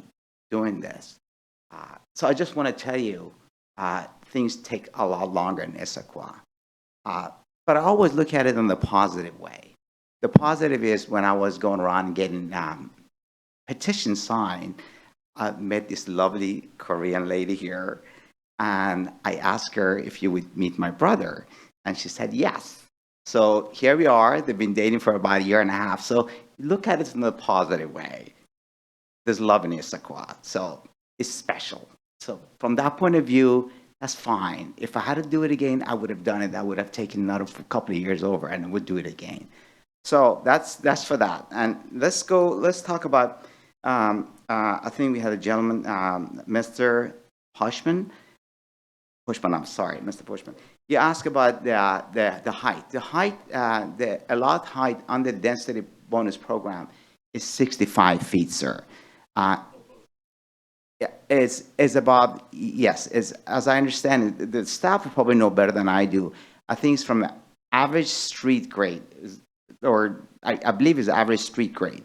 doing this. So I just want to tell you, things take a lot longer in Issaquah. But I always look at it in the positive way. The positive is when I was going around getting petitions signed, I met this lovely Korean lady here, and I asked her if you would meet my brother, and she said yes. So here we are. They've been dating for about 1.5 years. So look at it in a positive way. There's love in Issaquah, so it's special. So from that point of view, that's fine. If I had to do it again, I would have done it. I would have taken another couple of years over, and I would do it again. So that's for that. And let's talk about. I think we had a gentleman, Mr. Pushman. I'm sorry, Mr. Pushman. You asked about the height. The height, the allowed height on the density bonus program is 65 feet, sir. It's about, yes, as I understand it, the staff will probably know better than I do. I think it's from average street grade, or I believe it's average street grade.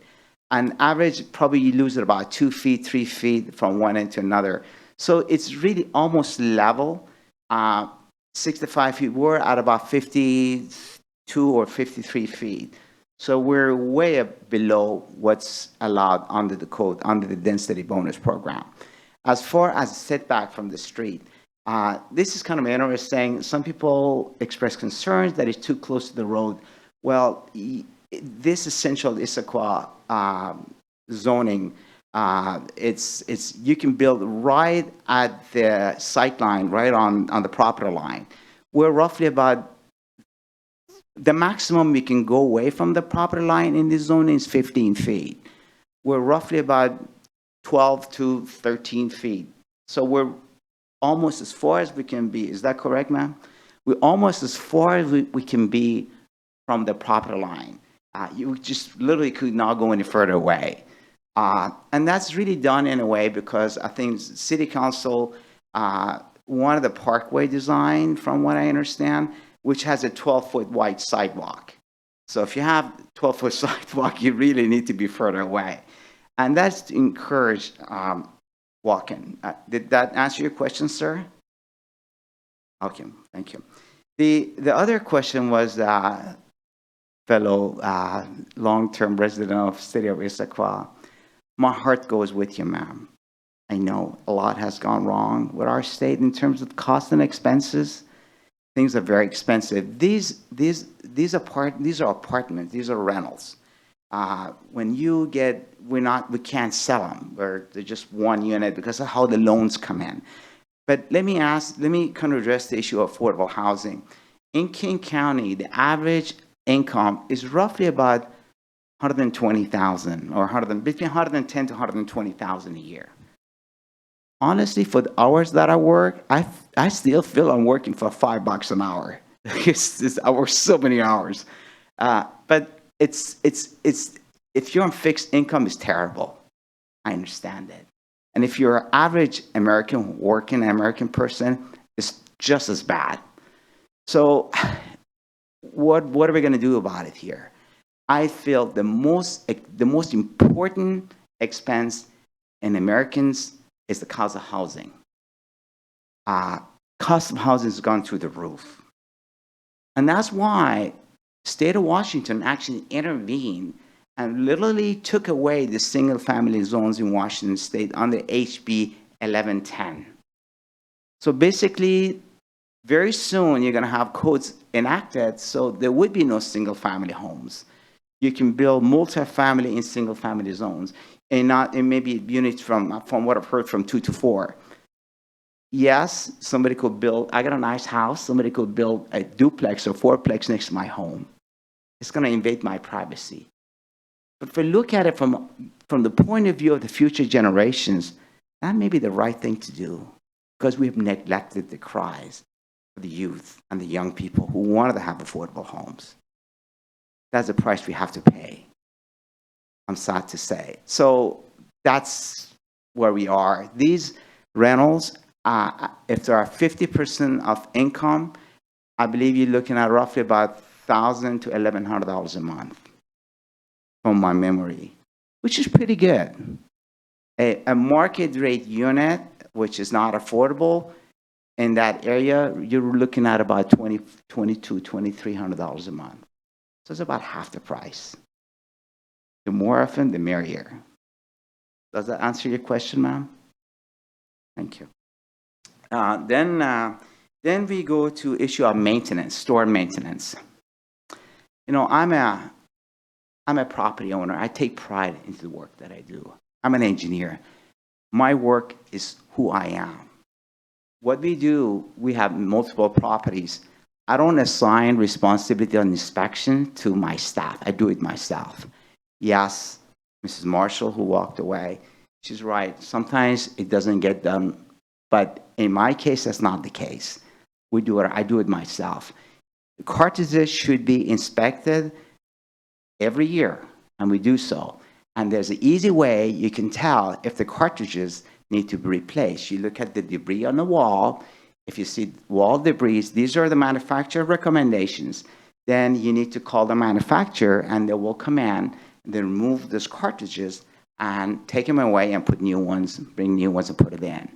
On average, probably you lose it about 2 feet, 3 feet from one end to another. So it's really almost level. 65 feet, we're at about 52 or 53 feet. So we're way up below what's allowed under the code, under the density bonus program. As far as setback from the street, this is kind of interesting. Some people express concerns that it's too close to the road. Well, this essential Issaquah zoning, you can build right at the sight line, right on the property line. We're roughly about, the maximum we can go away from the property line in this zoning is 15 feet. We're roughly about 12 to 13 feet. So we're almost as far as we can be. Is that correct, ma'am? We're almost as far as we can be from the property line. You just literally could not go any further away. And that's really done in a way because I think City Council wanted the parkway design, from what I understand, which has a 12-foot wide sidewalk. So if you have 12-foot sidewalk, you really need to be further away. And that's to encourage walking. Did that answer your question, sir? Okay, thank you. The other question was fellow long-term resident of City of Issaquah. My heart goes with you, ma'am. I know a lot has gone wrong with our state in terms of costs and expenses. things are very expensive. These are apartments, these are rentals. When you get, we can't sell them, or they're just one unit because of how the loans come in. But let me kind of address the issue of affordable housing. In King County, the average income is roughly about 120,000 or between 110 to 120,000 a year. Honestly, for the hours that I work, I still feel I'm working for $5 an hour. I work so many hours. But if you're on fixed income, it's terrible. I understand it. And if you're an average working American person, it's just as bad. So what are we going to do about it here? I feel the most important expense in Americans is the cost of housing. Cost of housing has gone through the roof. And that's why the state of Washington actually intervened and literally took away the single-family zones in Washington state under HB 1110. So basically, very soon you're going to have codes enacted, so there would be no single-family homes. You can build multi-family in single-family zones, and maybe units from what I've heard, from 2 to 4. Yes, somebody could build. I got a nice house. Somebody could build a duplex or fourplex next to my home. It's going to invade my privacy. But if we look at it from the point of view of the future generations, that may be the right thing to do, because we have neglected the cries of the youth and the young people who wanted to have affordable homes. That's the price we have to pay, I'm sad to say. So that's where we are. These rentals, if there are 50% of income, I believe you're looking at roughly about $1,000 to $1,100 a month, from my memory, which is pretty good. A market rate unit, which is not affordable, in that area, you're looking at about $2,200, $2,300 a month. So it's about half the price. The more often, the merrier. Does that answer your question, ma'am? Thank you. Then we go to issue of maintenance, store maintenance. You know, I'm a property owner. I take pride into the work that I do. I'm an engineer. My work is who I am. What we do, we have multiple properties. I don't assign responsibility on inspection to my staff. I do it myself. Yes, Mrs. Marshall, who walked away, she's right. Sometimes it doesn't get done, but in my case, that's not the case. I do it myself. The cartridges should be inspected every year, and we do so. And there's an easy way you can tell if the cartridges need to be replaced. You look at the debris on the wall. If you see wall debris, these are the manufacturer recommendations. Then you need to call the manufacturer, and they will come in and then remove those cartridges and take them away and put new ones, bring new ones and put it in.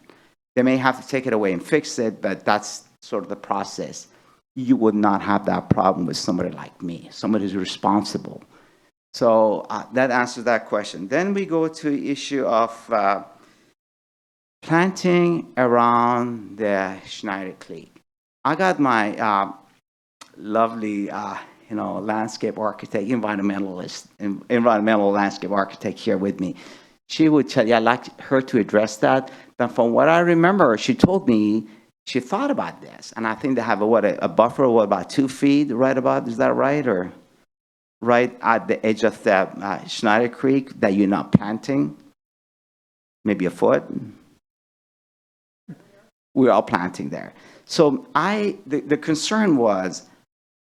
They may have to take it away and fix it, but that's sort of the process. You would not have that problem with somebody like me, somebody who's responsible. So that answers that question. Then we go to issue of planting around the Schneider Creek. I got my lovely, landscape architect, environmental landscape architect here with me. She would tell you, I'd like her to address that. But from what I remember, she told me she thought about this. And I think they have a buffer of about 2 feet, right about, is that right? Or right at the edge of the Schneider Creek that you're not planting? Maybe a foot? We're all planting there. So the concern was,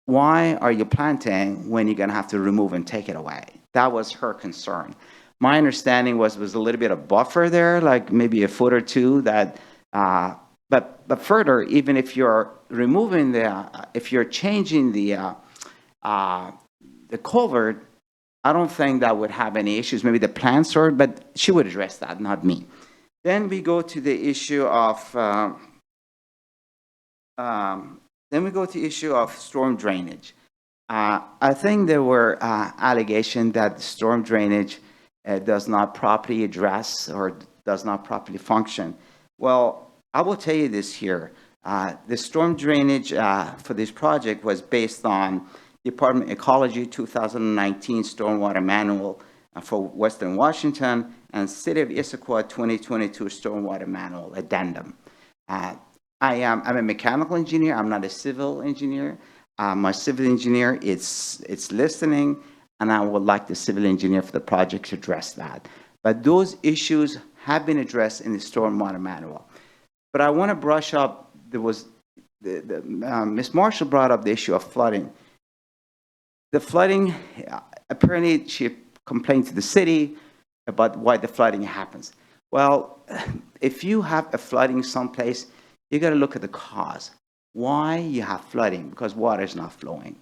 why are you planting when you're going to have to remove and take it away? That was her concern. My understanding was a little bit of buffer there, like maybe a foot or two. That, but further, even if you're removing if you're changing the culvert, I don't think that would have any issues. Maybe the plants are, but she would address that, not me. Then we go to the issue of storm drainage. I think there were allegations that storm drainage does not properly address or does not properly function. Well, I will tell you this here. The storm drainage for this project was based on Department of Ecology 2019 Stormwater Manual for Western Washington and City of Issaquah 2022 Stormwater Manual Addendum. I'm a mechanical engineer. I'm not a civil engineer. My civil engineer it's listening, and I would like the civil engineer for the project to address that. But those issues have been addressed in the Stormwater Manual. But I want to brush up, there was, Ms. Marshall brought up the issue of flooding. The flooding, apparently she complained to the city about why the flooding happens. Well, if you have a flooding someplace, you got to look at the cause. Why you have flooding? Because water is not flowing.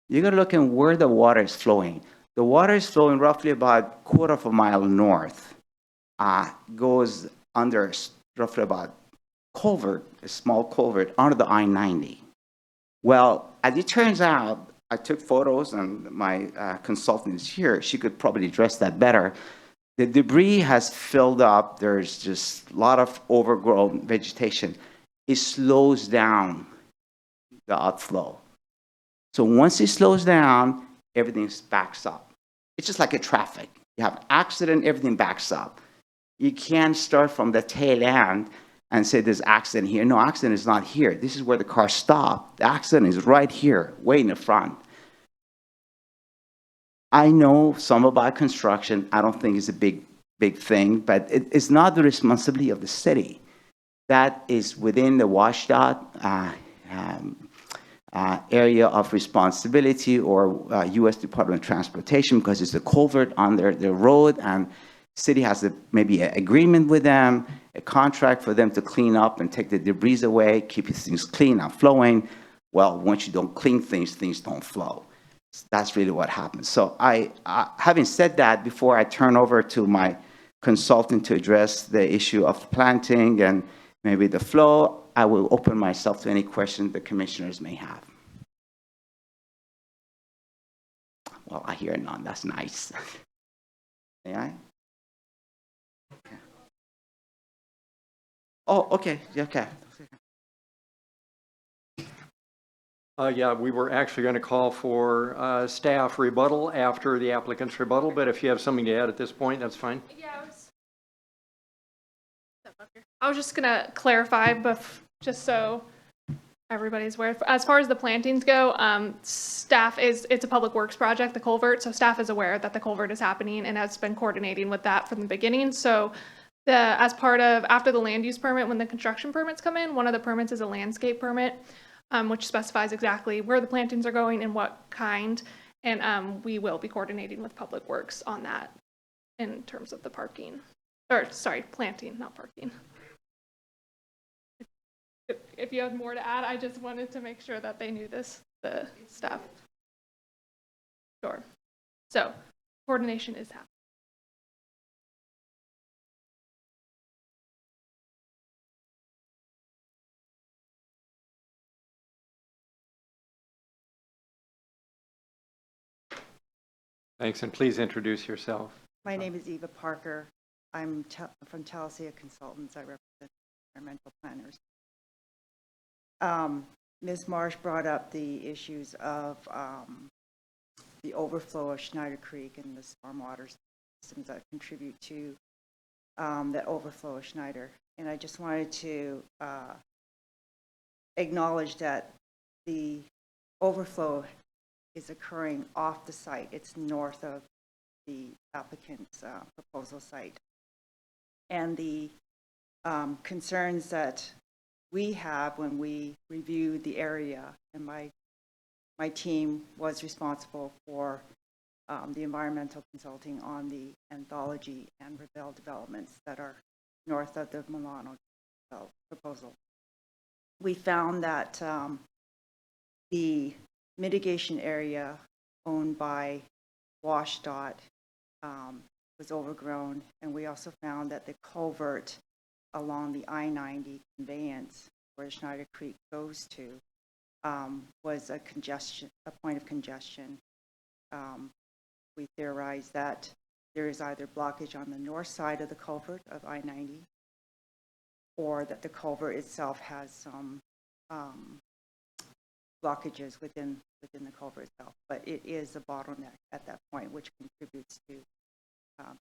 You got to look at where the water is flowing. The water is flowing roughly about a quarter of a mile north. Goes under roughly about culvert, a small culvert, under the I-90. Well, as it turns out, I took photos, and my consultant is here. She could probably address that better. The debris has filled up. There's just a lot of overgrown vegetation. It slows down the outflow. So once it slows down, everything backs up. It's just like a traffic. You have an accident, everything backs up. You can't start from the tail end and say there's accident here. No, accident is not here. This is where the car stopped. The accident is right here, way in the front. I know some about construction. I don't think it's a big thing, but it's not the responsibility of the city. That is within the WashDOT area of responsibility, or U.S. Department of Transportation, because it's a culvert under the road, and city has maybe an agreement with them, a contract for them to clean up and take the debris away, keep things clean and flowing. Well, once you don't clean things, things don't flow. That's really what happens. So having said that, before I turn over to my consultant to address the issue of planting and maybe the flow, I will open myself to any questions the commissioners may have. Well, I hear none. That's nice. May I? Okay. Oh, okay. Okay. Yeah, we were actually going to call for staff rebuttal after the applicant's rebuttal, but if you have something to add at this point, that's fine. Yeah, I was just gonna clarify, but just so everybody's aware, as far as the plantings go, staff it's a public works project, the culvert, so staff is aware that the culvert is happening and has been coordinating with that from the beginning. So as part of, after the land use permit, when the construction permits come in, one of the permits is a landscape permit, which specifies exactly where the plantings are going and what kind, and we will be coordinating with public works on that in terms of the parking, or sorry, planting, not parking. If you have more to add, I just wanted to make sure that they knew this, the staff. Sure. So coordination is happening. Thanks, and please introduce yourself. My name is Eva Parker. I'm from Talicia Consultants. I represent environmental planners. Ms. Marsh brought up the issues of the overflow of Schneider Creek and the stormwater systems that contribute to that overflow of Schneider. And I just wanted to acknowledge that the overflow is occurring off the site. It's north of the applicant's proposal site. And the concerns that we have when we reviewed the area, and my team was responsible for the environmental consulting on the Anthology and Revelle developments that are north of the Milano proposal. We found that the mitigation area owned by WashDOT was overgrown, and we also found that the culvert along the I-90 conveyance where Schneider Creek goes to was a point of congestion. We theorized that there is either blockage on the north side of the culvert of I-90, or that the culvert itself has some blockages within the culvert itself. But it is a bottleneck at that point, which contributes to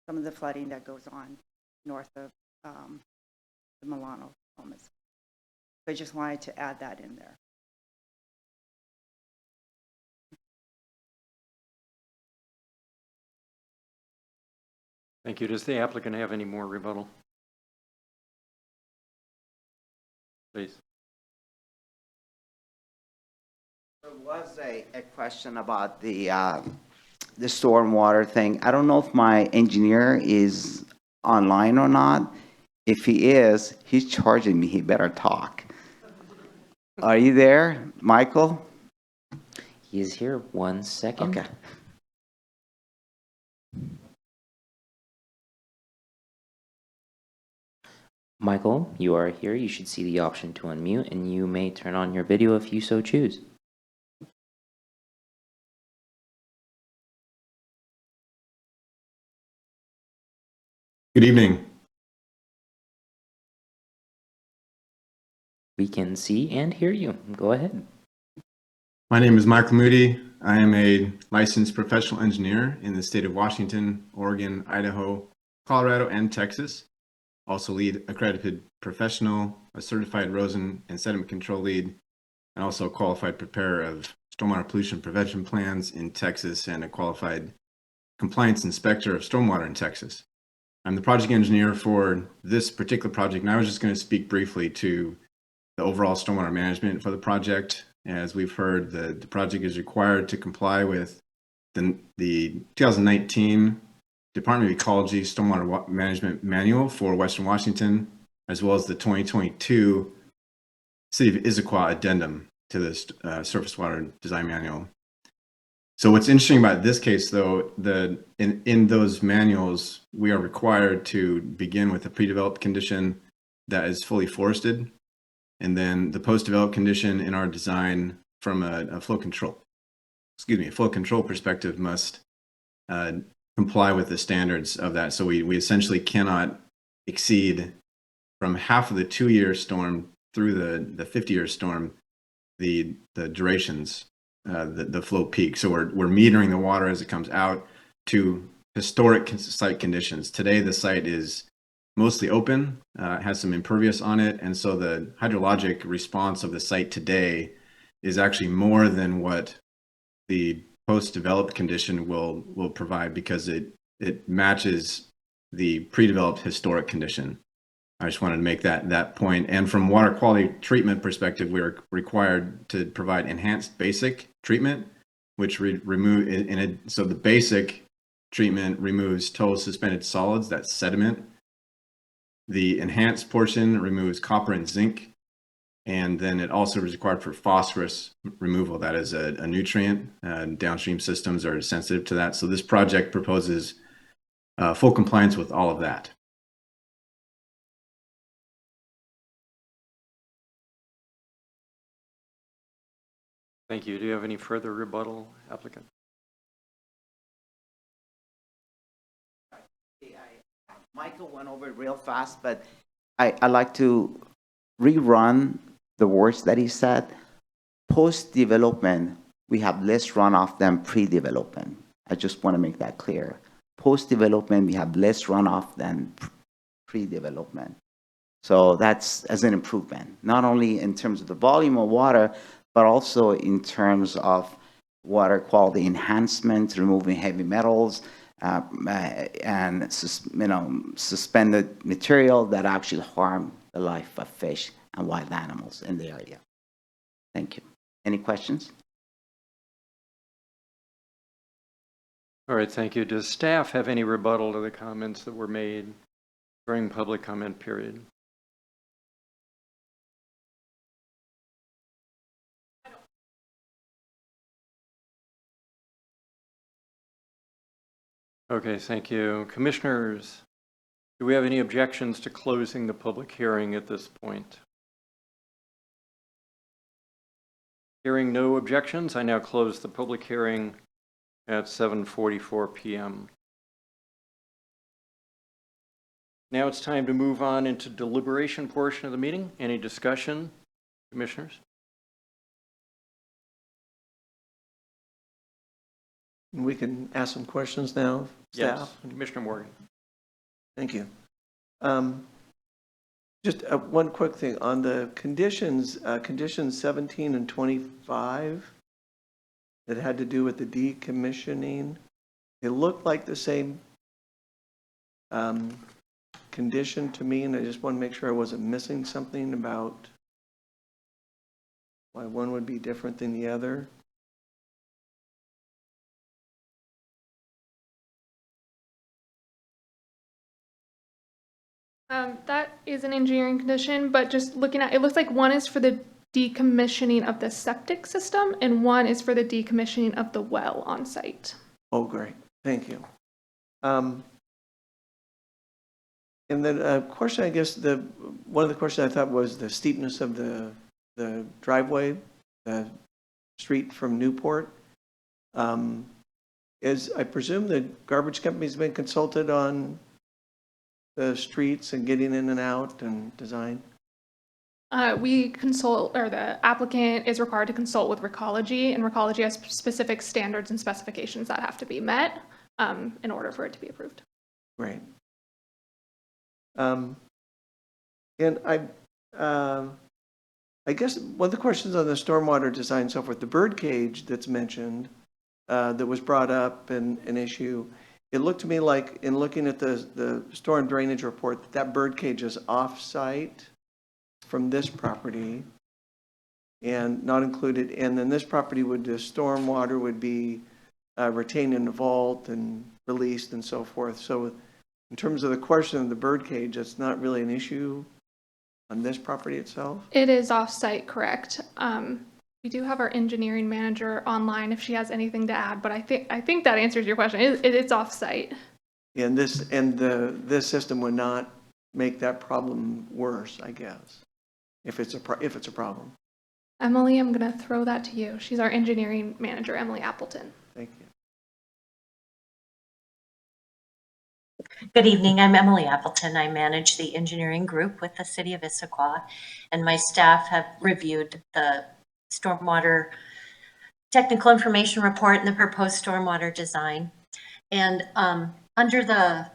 some of the flooding that goes on north of the Milano homes. So I just wanted to add that in there. Thank you. Does the applicant have any more rebuttal? Please. There was a question about the stormwater thing. I don't know if my engineer is online or not. If he is, he's charging me. He better talk. Are you there, Michael? He is here. 1 second. Okay. Michael, you are here. You should see the option to unmute, and you may turn on your video if you so choose. Good evening. We can see and hear you. Go ahead. My name is Michael Moody. I am a licensed professional engineer in the state of Washington, Oregon, Idaho, Colorado, and Texas. Also lead accredited professional, a certified erosion and sediment control lead, and also a qualified preparer of stormwater pollution prevention plans in Texas and a qualified compliance inspector of stormwater in Texas. I'm the project engineer for this particular project, and I was just going to speak briefly to the overall stormwater management for the project. As we've heard, the project is required to comply with the 2019 Department of Ecology Stormwater Management Manual for Western Washington, as well as the 2022 City of Issaquah Addendum to the Surface Water Design Manual. So what's interesting about this case, though, in those manuals, we are required to begin with a pre-developed condition that is fully forested, and then the post-developed condition in our design from a flow control perspective must comply with the standards of that. So we essentially cannot exceed from half of the 2-year storm through the 50-year storm the durations, the flow peak. So we're metering the water as it comes out to historic site conditions. Today the site is mostly open, has some impervious on it, and so the hydrologic response of the site today is actually more than what the post-developed condition will provide, because it matches the pre-developed historic condition. I just wanted to make that point. And from water quality treatment perspective, we're required to provide enhanced basic treatment, which so the basic treatment removes total suspended solids, that's sediment. The enhanced portion removes copper and zinc, and then it also is required for phosphorus removal. That is a nutrient. Downstream systems are sensitive to that. So this project proposes full compliance with all of that. Thank you. Do you have any further rebuttal, applicant? Michael went over it real fast, but I like to rerun the words that he said. Post-development, we have less runoff than pre-development. I just want to make that clear. Post-development, we have less runoff than pre-development. So that's as an improvement, not only in terms of the volume of water, but also in terms of water quality enhancement, removing heavy metals, and suspended material that actually harm the life of fish and wild animals in the area. Thank you. Any questions? All right, thank you. Does staff have any rebuttal to the comments that were made during public comment period? Okay, thank you. Commissioners, do we have any objections to closing the public hearing at this point? Hearing no objections, I now close the public hearing at 7:44 p.m. Now it's time to move on into deliberation portion of the meeting. Any discussion, commissioners? We can ask some questions now, staff. Yes, Commissioner Morgan. Thank you. Just one quick thing on the conditions, conditions 17 and 25 that had to do with the decommissioning. It looked like the same condition to me, and I just want to make sure I wasn't missing something about why one would be different than the other. That is an engineering condition, but just looking at, it looks like one is for the decommissioning of the septic system and one is for the decommissioning of the well on site. Oh, great. Thank you. And then a question, I guess, one of the questions I thought was the steepness of the driveway, the street from Newport. I presume the garbage company's been consulted on the streets and getting in and out and design? We consult, or the applicant is required to consult with Recology, and Recology has specific standards and specifications that have to be met in order for it to be approved. Great. And I guess one of the questions on the stormwater design and so forth, the bird cage that's mentioned, that was brought up and an issue, it looked to me like in looking at the storm drainage report, that bird cage is off-site from this property and not included. And then this property the stormwater would be retained in the vault and released and so forth. So in terms of the question of the bird cage, it's not really an issue on this property itself? It is off-site, correct. We do have our engineering manager online if she has anything to add, but I think that answers your question. It's off-site. And this system would not make that problem worse, I guess, if it's a problem. Emily, I'm going to throw that to you. She's our engineering manager, Emily Appleton. Thank you. Good evening, I'm Emily Appleton. I manage the engineering group with the City of Issaquah, and my staff have reviewed the stormwater technical information report and the proposed stormwater design. And under the,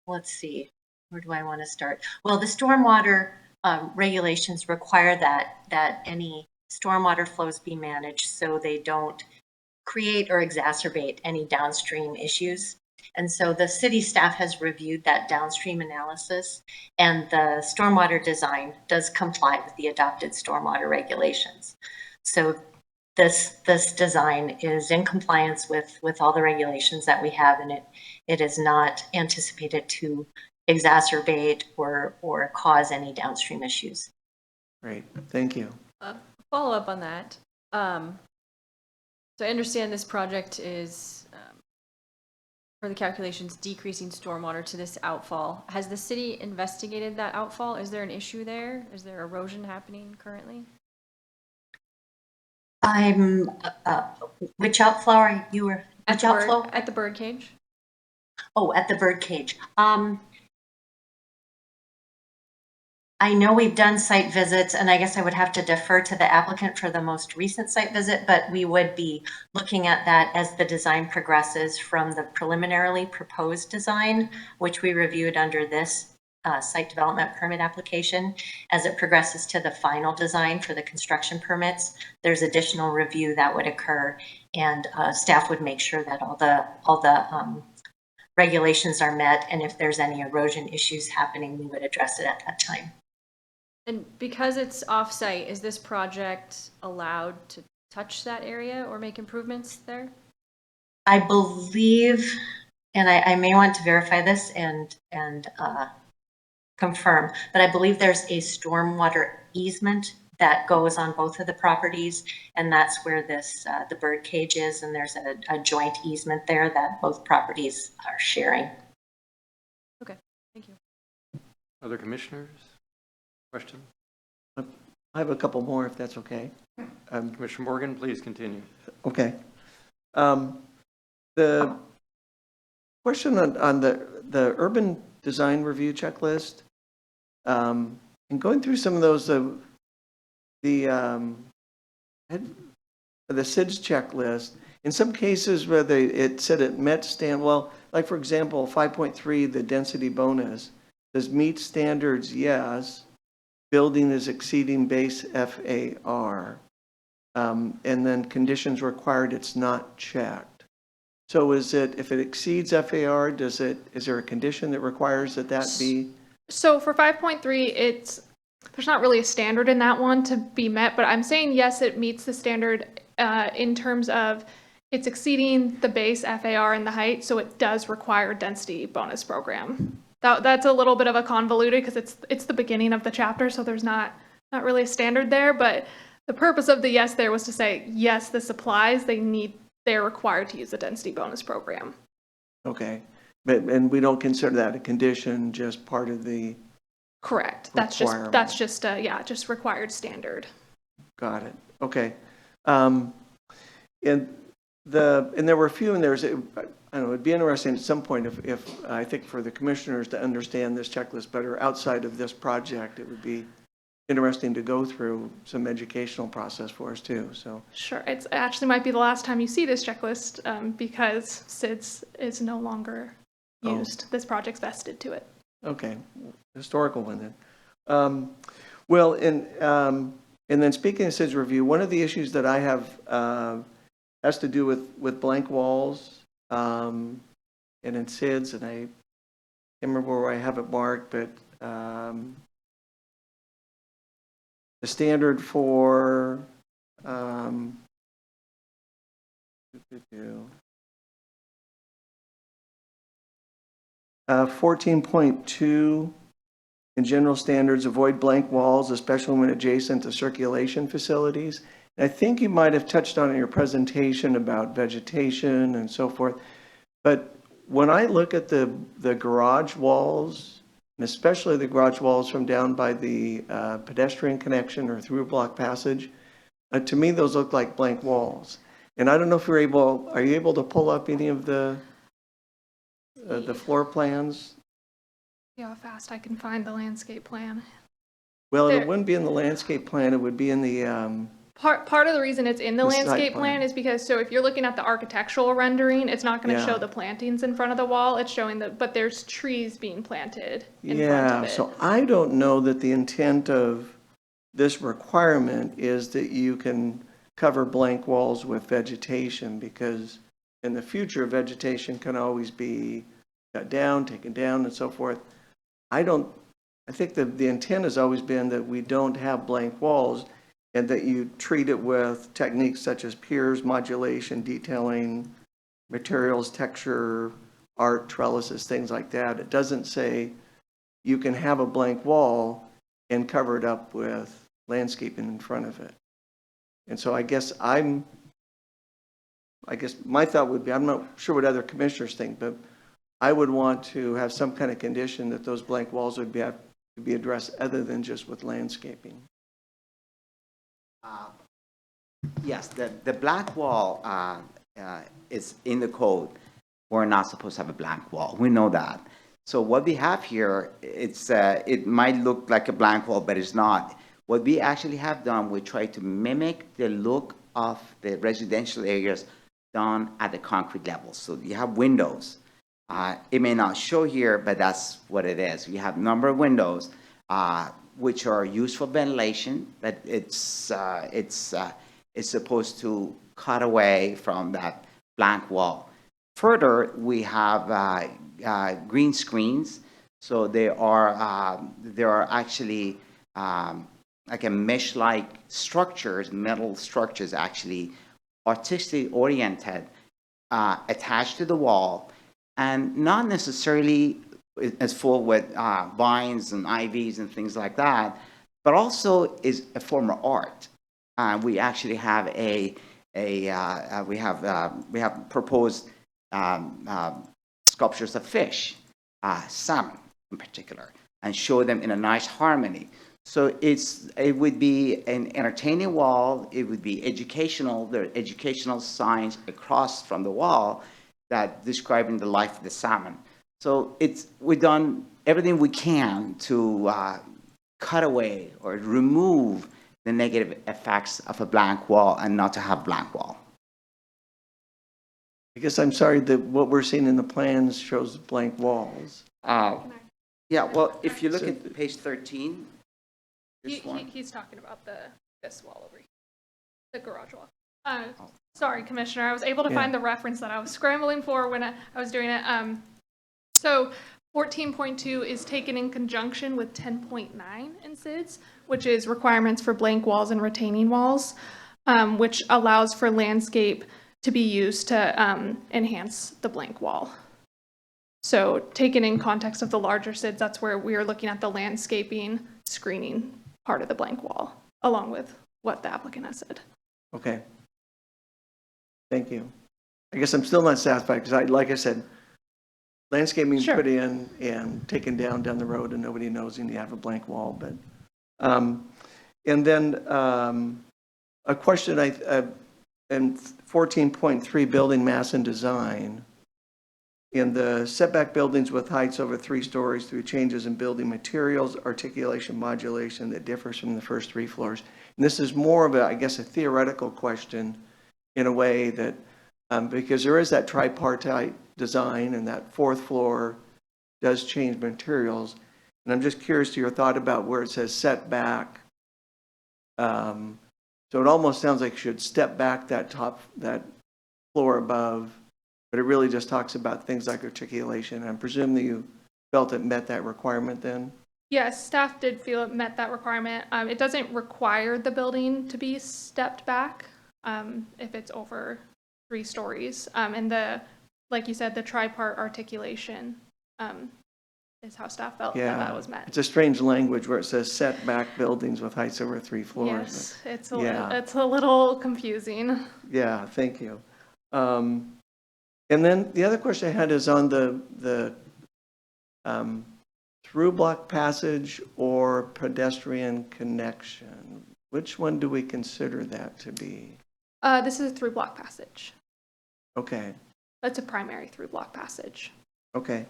let's see, where do I want to start? Well, the stormwater regulations require that any stormwater flows be managed so they don't create or exacerbate any downstream issues. And so the city staff has reviewed that downstream analysis, and the stormwater design does comply with the adopted stormwater regulations. So this design is in compliance with all the regulations that we have, and it is not anticipated to exacerbate or cause any downstream issues. Great, thank you. Follow up on that. So I understand this project is, for the calculations, decreasing stormwater to this outfall. Has the city investigated that outfall? Is there an issue there? Is there erosion happening currently? Which outflow are you were? Which outflow? At the bird cage. Oh, at the bird cage. I know we've done site visits, and I guess I would have to defer to the applicant for the most recent site visit, but we would be looking at that as the design progresses from the preliminarily proposed design, which we reviewed under this site development permit application. As it progresses to the final design for the construction permits, there's additional review that would occur, and staff would make sure that all the regulations are met, and if there's any erosion issues happening, we would address it at that time. And because it's off-site, is this project allowed to touch that area or make improvements there? I believe, and I may want to verify this and confirm, but I believe there's a stormwater easement that goes on both of the properties, and that's where this the bird cage is, and there's a joint easement there that both properties are sharing. Okay, thank you. Other commissioners? Question? I have a couple more, if that's okay. Commissioner Morgan, please continue. Okay. The question on the urban design review checklist, and going through some of those, the SIDS checklist, in some cases where it said it met well, like for example, 5.3, the density bonus, does meet standards, yes. Building is exceeding base FAR. And then conditions required, it's not checked. So is it, if it exceeds FAR, is there a condition that requires that be? So for 5.3, there's not really a standard in that one to be met, but I'm saying yes, it meets the standard in terms of it's exceeding the base FAR and the height, so it does require density bonus program. That's a little bit of a convoluted because it's the beginning of the chapter, so there's not really a standard there, but the purpose of the yes there was to say, yes, this applies, they're required to use the density bonus program. Okay, and we don't consider that a condition, just part of the Correct. requirement. That's just just required standard. Got it. Okay. And there were a few in there. I don't know, it'd be interesting at some point if I think for the commissioners to understand this checklist better outside of this project, it would be interesting to go through some educational process for us too. So Sure. It actually might be the last time you see this checklist because SIDS is no longer used. This project's vested to it. okay, historical one then. Well, and then speaking of SIDS review, one of the issues that I have has to do with blank walls and in SIDS, and I can't remember where I have it marked, but the standard for 14.2 in general standards, avoid blank walls, especially when adjacent to circulation facilities. And I think you might have touched on in your presentation about vegetation and so forth. But when I look at the garage walls, and especially the garage walls from down by the pedestrian connection or through block passage, to me those look like blank walls. And I don't know if are you able to pull up any of the floor plans? See how fast I can find the landscape plan. Well, it wouldn't be in the landscape plan, it would be in the Part of the reason it's in the The site landscape plan. plan is because, so if you're looking at the architectural rendering, it's not going to Yeah. show the plantings in front of the wall. It's showing but there's trees being planted in front of it. So I don't know that the intent of this requirement is that you can cover blank walls with vegetation, because in the future, vegetation can always be cut down, taken down, and so forth. I think that the intent has always been that we don't have blank walls, and that you treat it with techniques such as piers, modulation, detailing, materials, texture, art, trellises, things like that. It doesn't say you can have a blank wall and cover it up with landscaping in front of it. And so I guess my thought would be, I'm not sure what other commissioners think, but I would want to have some kind of condition that those blank walls would have to be addressed other than just with landscaping. Yes, the blank wall is in the code. We're not supposed to have a blank wall. We know that. So what we have here, it might look like a blank wall, but it's not. What we actually have done, we try to mimic the look of the residential areas done at the concrete level. So you have windows. It may not show here, but that's what it is. You have a number of windows which are used for ventilation, but it's supposed to cut away from that blank wall. Further, we have green screens. So there are actually like a mesh-like structures, metal structures actually artistically oriented, attached to the wall, and not necessarily as full with vines and ivies and things like that, but also is a form of art. We actually have we have proposed sculptures of fish, salmon in particular, and show them in a nice harmony. So it would be an entertaining wall. It would be educational. There are educational signs across from the wall that describing the life of the salmon. So we've done everything we can to cut away or remove the negative effects of a blank wall and not to have blank wall. I guess I'm sorry that what we're seeing in the plans shows blank walls. Yeah, well, if you look at page 13, He's talking about this wall over here, the garage wall. Sorry, Commissioner, I was able to find the reference that I was scrambling for when I was doing it. So 14.2 is taken in conjunction with 10.9 in SIDS, which is requirements for blank walls and retaining walls, which allows for landscape to be used to enhance the blank wall. So taken in context of the larger SIDS, that's where we are looking at the landscaping screening part of the blank wall, along with what the applicant has said. Okay. Thank you. I guess I'm still not satisfied because like I said, landscaping put in and taken down the road and nobody knows and you have a blank wall. But, and then a question in 14.3 building mass and design. In the setback buildings with heights over 3 stories through changes in building materials, articulation, modulation that differs from the first 3 floors. And this is more of I guess, a theoretical question in a way that, because there is that tripartite design and that 4th floor does change materials. And I'm just curious to your thought about where it says setback. So it almost sounds like you should step back that floor above, but it really just talks about things like articulation. I presume that you felt it met that requirement then? Yes, staff did feel it met that requirement. It doesn't require the building to be stepped back if it's over 3 stories. And like you said, the tripart articulation is how staff felt that was met. It's a strange language where it says setback buildings with heights over 3 floors. Yes, it's a little confusing. Yeah, thank you. And then the other question I had is on the through block passage or pedestrian connection. Which one do we consider that to be? This is a through block passage. Okay. That's a primary through block passage. Okay.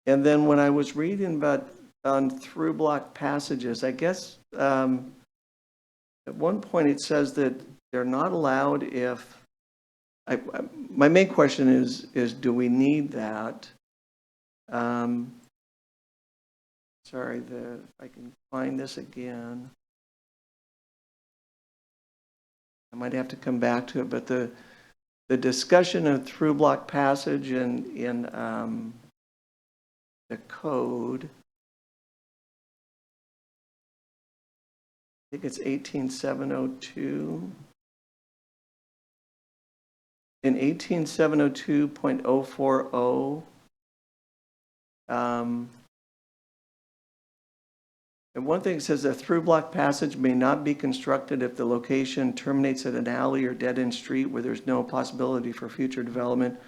And then when I was reading about on through block passages, I guess at one point it says that they're not allowed if my main question is do we need that? Sorry, if I can find this again. I might have to come back to it, but the discussion of through block passage in the code, I think it's 18702. In 18702.040, and one thing says a through block passage may not be constructed if the location terminates at an alley or dead-end street where there's no possibility for future development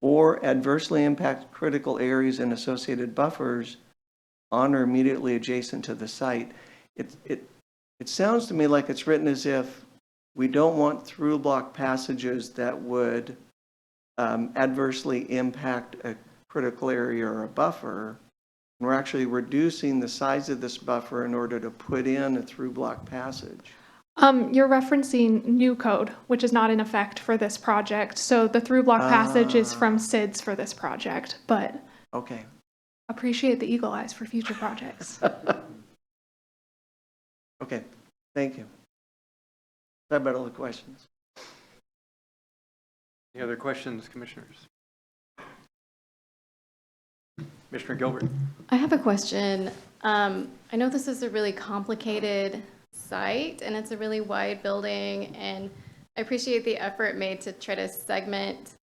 or adversely impact critical areas and associated buffers on or immediately adjacent to the site. It sounds to me like it's written as if we don't want through block passages that would adversely impact a critical area or a buffer. And we're actually reducing the size of this buffer in order to put in a through block passage. You're referencing new code, which is not in effect for this project. So the through block passage is from SIDS for this project, but okay. Appreciate the eagle eyes for future projects. Okay, thank you. That about all the questions. Any other questions, commissioners? Commissioner Gilbert. I have a question. I know this is a really complicated site and it's a really wide building, and I appreciate the effort made to try to segment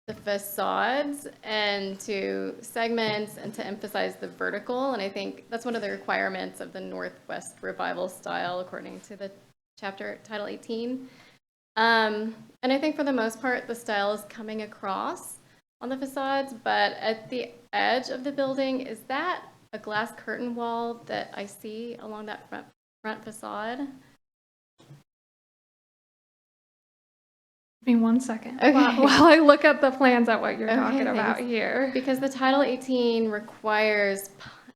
the facades and to emphasize the vertical. And I think that's one of the requirements of the Northwest Revival style, according to the chapter Title 18. And I think for the most part, the style is coming across on the facades, but at the edge of the building, is that a glass curtain wall that I see along that front facade? Give me 1 second Okay. while I look at the plans at what you're talking about here. Because the Title 18 requires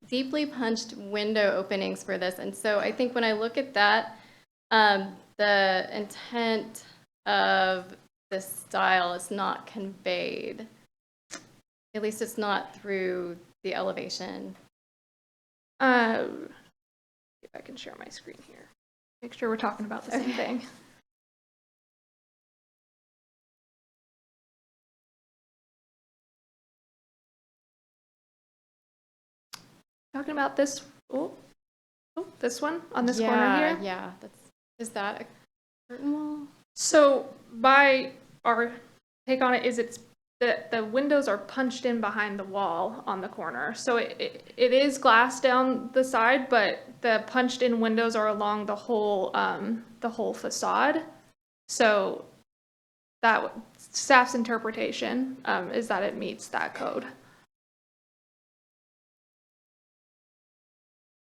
deeply punched window openings for this. And so I think when I look at that, the intent of this style is not conveyed. At least it's not through the elevation. If I can share my screen here. Make sure we're talking about the same thing. Talking about this, this one on this corner here? Yeah, is that a curtain wall? So our take on it is the windows are punched in behind the wall on the corner. So it is glass down the side, but the punched in windows are along the whole facade. So that staff's interpretation is that it meets that code.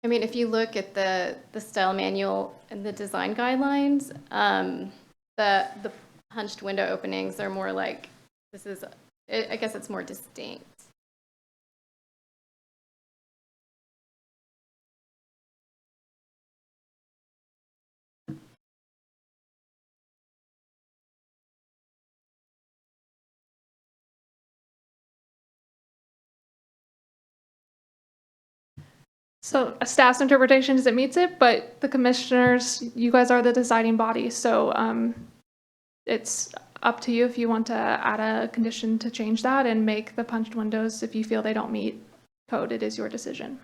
I mean, if you look at the style manual and the design guidelines, the punched window openings are more like, I guess it's more distinct. So a staff's interpretation is it meets it, but the commissioners, you guys are the deciding body. So it's up to you if you want to add a condition to change that and make the punched windows, if you feel they don't meet code, it is your decision.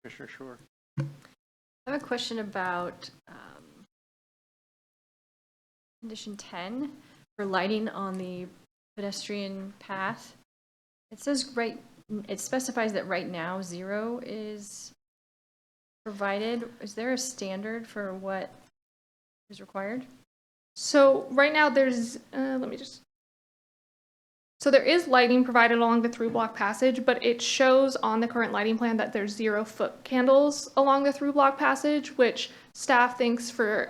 Commissioner Shore. I have a question about condition 10 for lighting on the pedestrian path. It says it specifies that right now 0 is provided. Is there a standard for what is required? So right now there's, so there is lighting provided along the through block passage, but it shows on the current lighting plan that there's 0-foot candles along the through block passage, which staff thinks for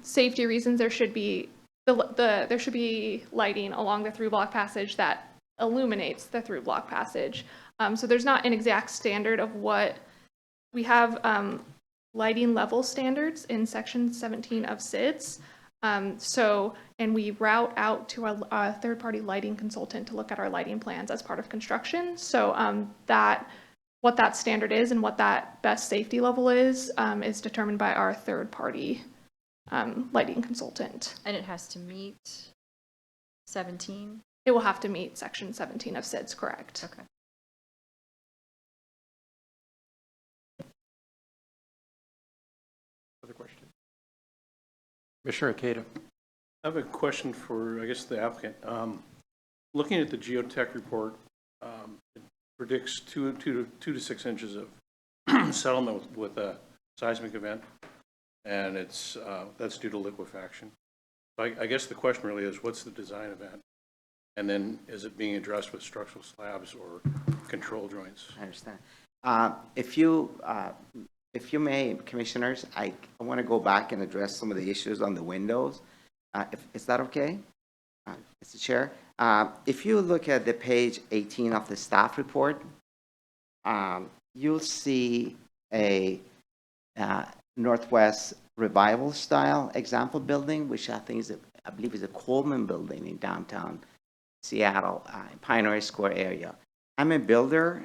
safety reasons there should be there should be lighting along the through block passage that illuminates the through block passage. So there's not an exact standard of what we have. Lighting level standards in section 17 of SIDS. And we route out to a third-party lighting consultant to look at our lighting plans as part of construction. So what that standard is and what that best safety level is determined by our third-party lighting consultant. And it has to meet 17? It will have to meet section 17 of SIDS, correct. Okay. Other question? Commissioner Ikeda. I have a question for, I guess, the applicant. Looking at the geotech report, it predicts 2 to 6 inches of settlement with a seismic event, and that's due to liquefaction. So I guess the question really is, what's the design event? And then is it being addressed with structural slabs or control joints? I understand. If you may, commissioners, I want to go back and address some of the issues on the windows. Is that okay, Mr. Chair? If you look at the page 18 of the staff report, you'll see a Northwest Revival style example building, which I believe is a Coleman building in downtown Seattle, Pioneer Square area. I'm a builder,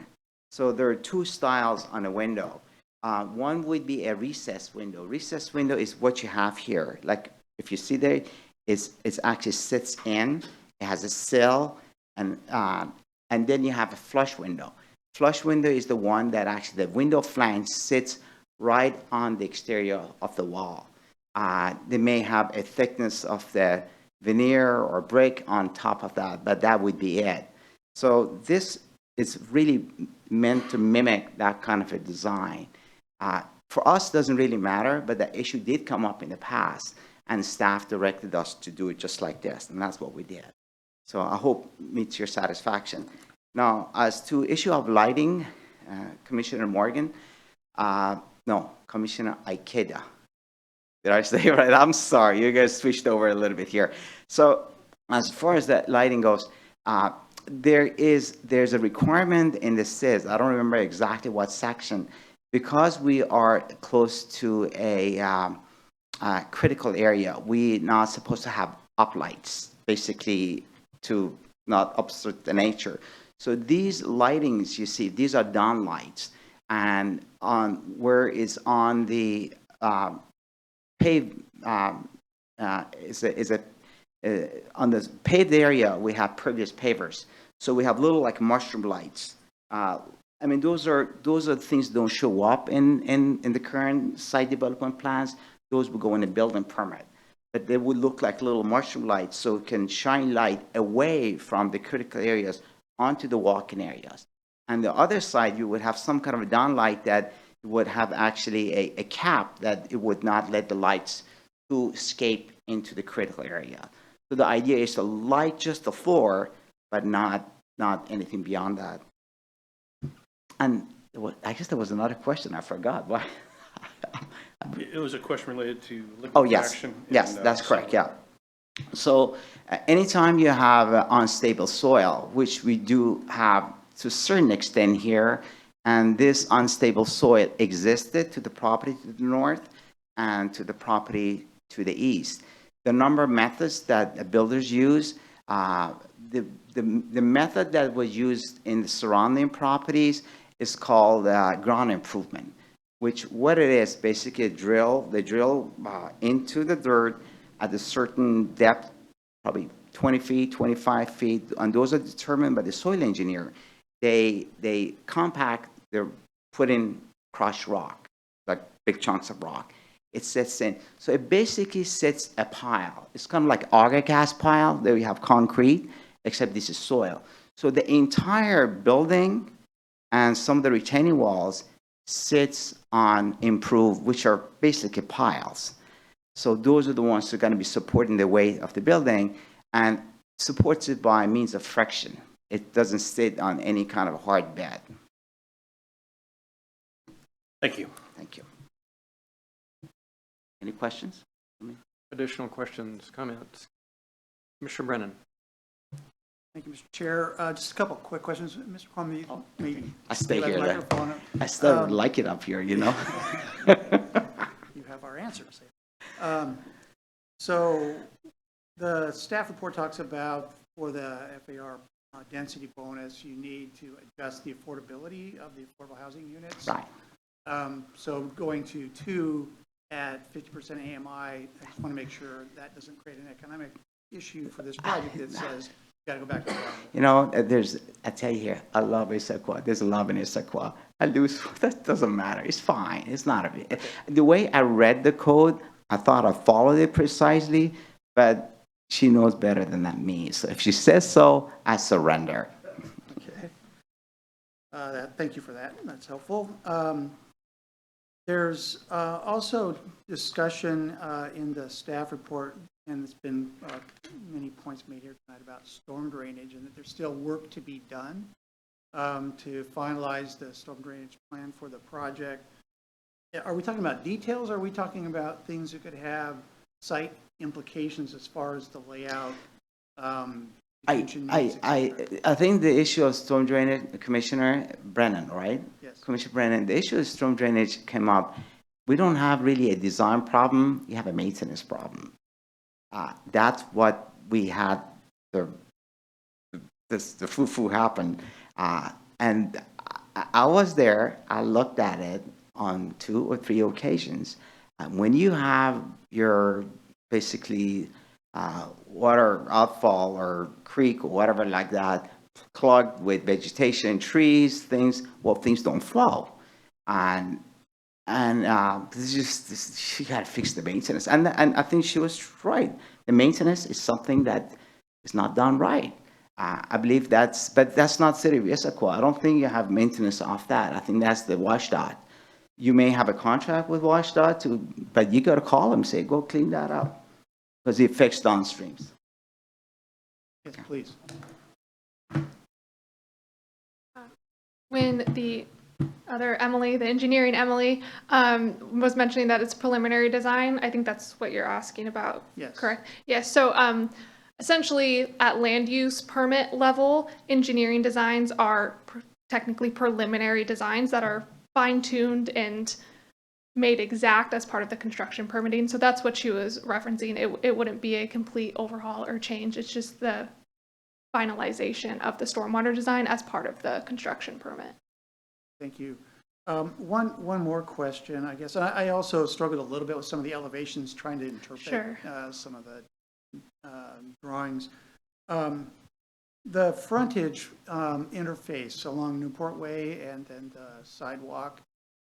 so there are 2 styles on a window. One would be a recessed window. Recessed window is what you have here. Like if you see there, it actually sits in. It has a sill, and then you have a flush window. Flush window is the one that actually the window flange sits right on the exterior of the wall. They may have a thickness of the veneer or brick on top of that, but that would be it. So this is really meant to mimic that kind of a design. For us, it doesn't really matter, but the issue did come up in the past, and staff directed us to do it just like this, and that's what we did. So I hope it meets your satisfaction. Now, as to issue of lighting, Commissioner Morgan, no, Commissioner Ikeda. Did I say it right? I'm sorry, you guys switched over a little bit here. So as far as that lighting goes, there's a requirement in the SIS, I don't remember exactly what section, because we are close to a critical area, we're not supposed to have uplights, basically to not obstruct the nature. So these lightings you see, these are down lights, and on where is on the paved on the paved area, we have previous pavers. So we have little like mushroom lights. I mean, those are things that don't show up in the current site development plans. Those will go in a building permit. But they would look like little mushroom lights, so it can shine light away from the critical areas onto the walking areas. And the other side, you would have some kind of a downlight that would have actually a cap that it would not let the lights to escape into the critical area. So the idea is to light just the floor, but not anything beyond that. And I guess there was another question I forgot. Why? It was a question related to Oh, yes. Yes, that's correct. Yeah. So anytime you have unstable soil, which we do have to a certain extent here, and this unstable soil existed to the property to the north and to the property to the east. The number of methods that builders use, the method that was used in the surrounding properties is called ground improvement, which what it is, basically they drill into the dirt at a certain depth, probably 20 feet, 25 feet, and those are determined by the soil engineer. They compact, they're put in crushed rock, like big chunks of rock. It sits in, so it basically sits a pile. It's kind of like auger gas pile, there we have concrete, except this is soil. So the entire building and some of the retaining walls sits on improved, which are basically piles. So those are the ones that are going to be supporting the weight of the building and supports it by means of friction. It doesn't sit on any kind of hard bed. Thank you. Thank you. Any questions? Additional questions, comments? Commissioner Brennan. Thank you, Mr. Chair. Just a couple of quick questions. Mr. Kwame, maybe. I stay have the here. microphone up. I still like it up here, you know. You have our answers. So the staff report talks about for the FAR density bonus, you need to adjust the affordability of the affordable housing units. Right. So going to 2 at 50% AMI, I just want to make sure that doesn't create an economic issue for this project that says you got to go back to the You know, I tell you here, I love Issaquah. There's a love in Issaquah. I lose, that doesn't matter. It's fine. It's not a big. The way I read the code, I thought I followed it precisely, but she knows better than that me. So if she says so, I surrender. Okay. Thank you for that. That's helpful. There's also discussion in the staff report, and there's been many points made here tonight about storm drainage, and that there's still work to be done to finalize the storm drainage plan for the project. Are we talking about details, or are we talking about things that could have site implications as far as the layout? I think the issue of storm drainage, Commissioner Brennan, right? Yes. Commissioner Brennan, the issue of storm drainage came up. We don't have really a design problem. You have a maintenance problem. That's what we had. The foo-foo happened, and I was there. I looked at it on 2 or 3 occasions. When you have your basically water outfall or creek or whatever like that clogged with vegetation, trees, things, well, things don't flow. And this is just, she got to fix the maintenance. And I think she was right. The maintenance is something that is not done right. I believe but that's not City of Issaquah. I don't think you have maintenance off that. I think that's the WashDOT. You may have a contract with WashDOT, but you got to call them and say, go clean that up, because it affects downstreams. Yes, please. When the other Emily, the engineering Emily, was mentioning that it's preliminary design, I think that's what you're asking about. Yes. Correct? Yes. So essentially at land use permit level, engineering designs are technically preliminary designs that are fine-tuned and made exact as part of the construction permitting. So that's what she was referencing. It wouldn't be a complete overhaul or change. It's just the finalization of the stormwater design as part of the construction permit. Thank you. One more question, I guess. I also struggled a little bit with some of the elevations, trying to interpret Sure. Some of the drawings. The frontage interface along Newport Way and the sidewalk,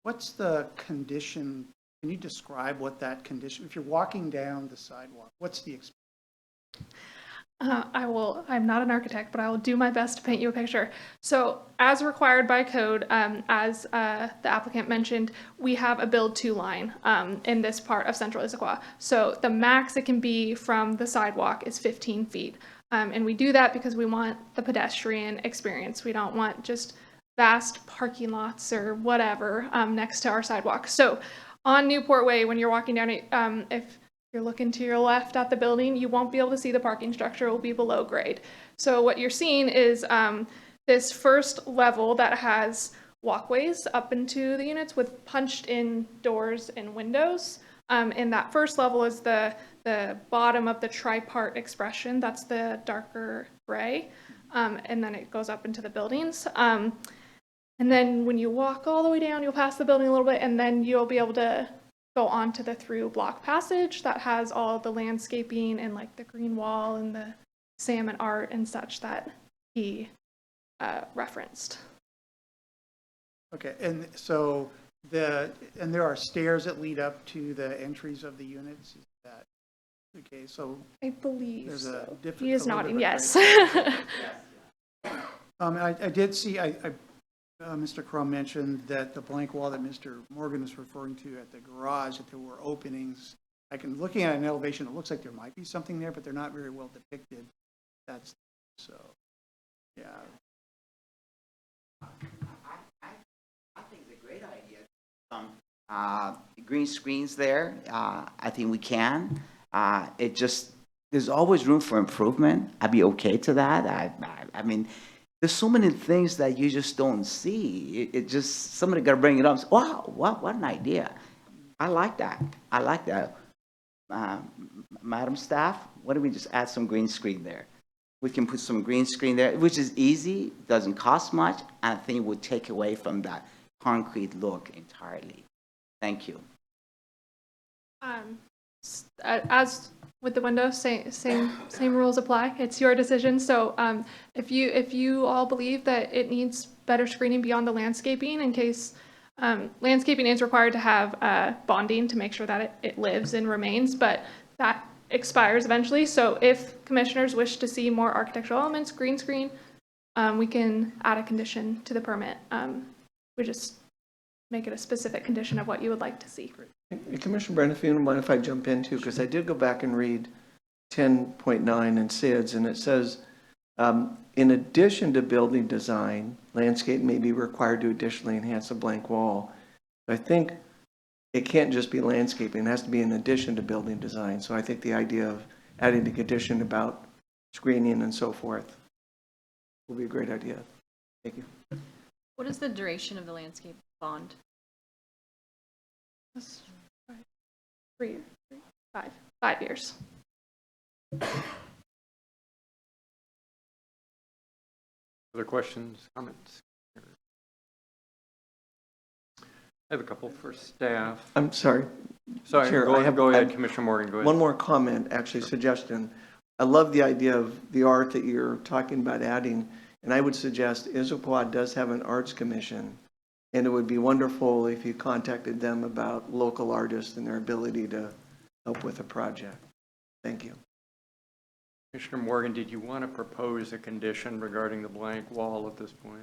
what's the condition? Can you describe what that condition, if you're walking down the sidewalk, what's the experience? I'm not an architect, but I will do my best to paint you a picture. So as required by code, as the applicant mentioned, we have a build to line in this part of central Issaquah. So the max it can be from the sidewalk is 15 feet. And we do that because we want the pedestrian experience. We don't want just vast parking lots or whatever next to our sidewalk. So on Newport Way, when you're walking down it, if you're looking to your left at the building, you won't be able to see the parking structure. It will be below grade. So what you're seeing is this first level that has walkways up into the units with punched in doors and windows. And that first level is the bottom of the tripart expression. That's the darker gray. And then it goes up into the buildings. And then when you walk all the way down, you'll pass the building a little bit, and then you'll be able to go onto the through block passage that has all the landscaping and like the green wall and the salmon art and such that he referenced. Okay, and so there are stairs that lead up to the entries of the units. Is that okay? So I believe there's so. a He is nodding, yes. I did see. Mr. Crum mentioned that the blank wall that Mr. Morgan was referring to at the garage, that there were openings. Looking at an elevation, it looks like there might be something there, but they're not very well depicted. That's so, yeah. I think it's a great idea. Green screens there, I think we can. There's always room for improvement. I'd be okay to that. I mean, there's so many things that you just don't see. Somebody got to bring it up. Wow, what an idea. I like that. Madam Staff, why don't we just add some green screen there? We can put some green screen there, which is easy, doesn't cost much, and I think it would take away from that concrete look entirely. Thank you. As with the window, same rules apply. It's your decision. So if you all believe that it needs better screening beyond the landscaping, in case landscaping is required to have bonding to make sure that it lives and remains, but that expires eventually. So if commissioners wish to see more architectural elements, green screen, we can add a condition to the permit. We just make it a specific condition of what you would like to see. Hey, Commissioner Brennan, if you don't mind if I jump in too, because I did go back and read 10.9 in SIDS, and it says, in addition to building design, landscape may be required to additionally enhance a blank wall. I think it can't just be landscaping, it has to be in addition to building design. So I think the idea of adding a condition about screening and so forth will be a great idea. Thank you. What is the duration of the landscape bond? 5 years. Other questions, comments? I have a couple for staff. I'm sorry. Sorry, Chair, go ahead, Commissioner Morgan, go ahead. One more comment, actually, suggestion. I love the idea of the art that you're talking about adding, and I would suggest Issaquah does have an arts commission, and it would be wonderful if you contacted them about local artists and their ability to help with a project. Thank you. Commissioner Morgan, did you want to propose a condition regarding the blank wall at this point?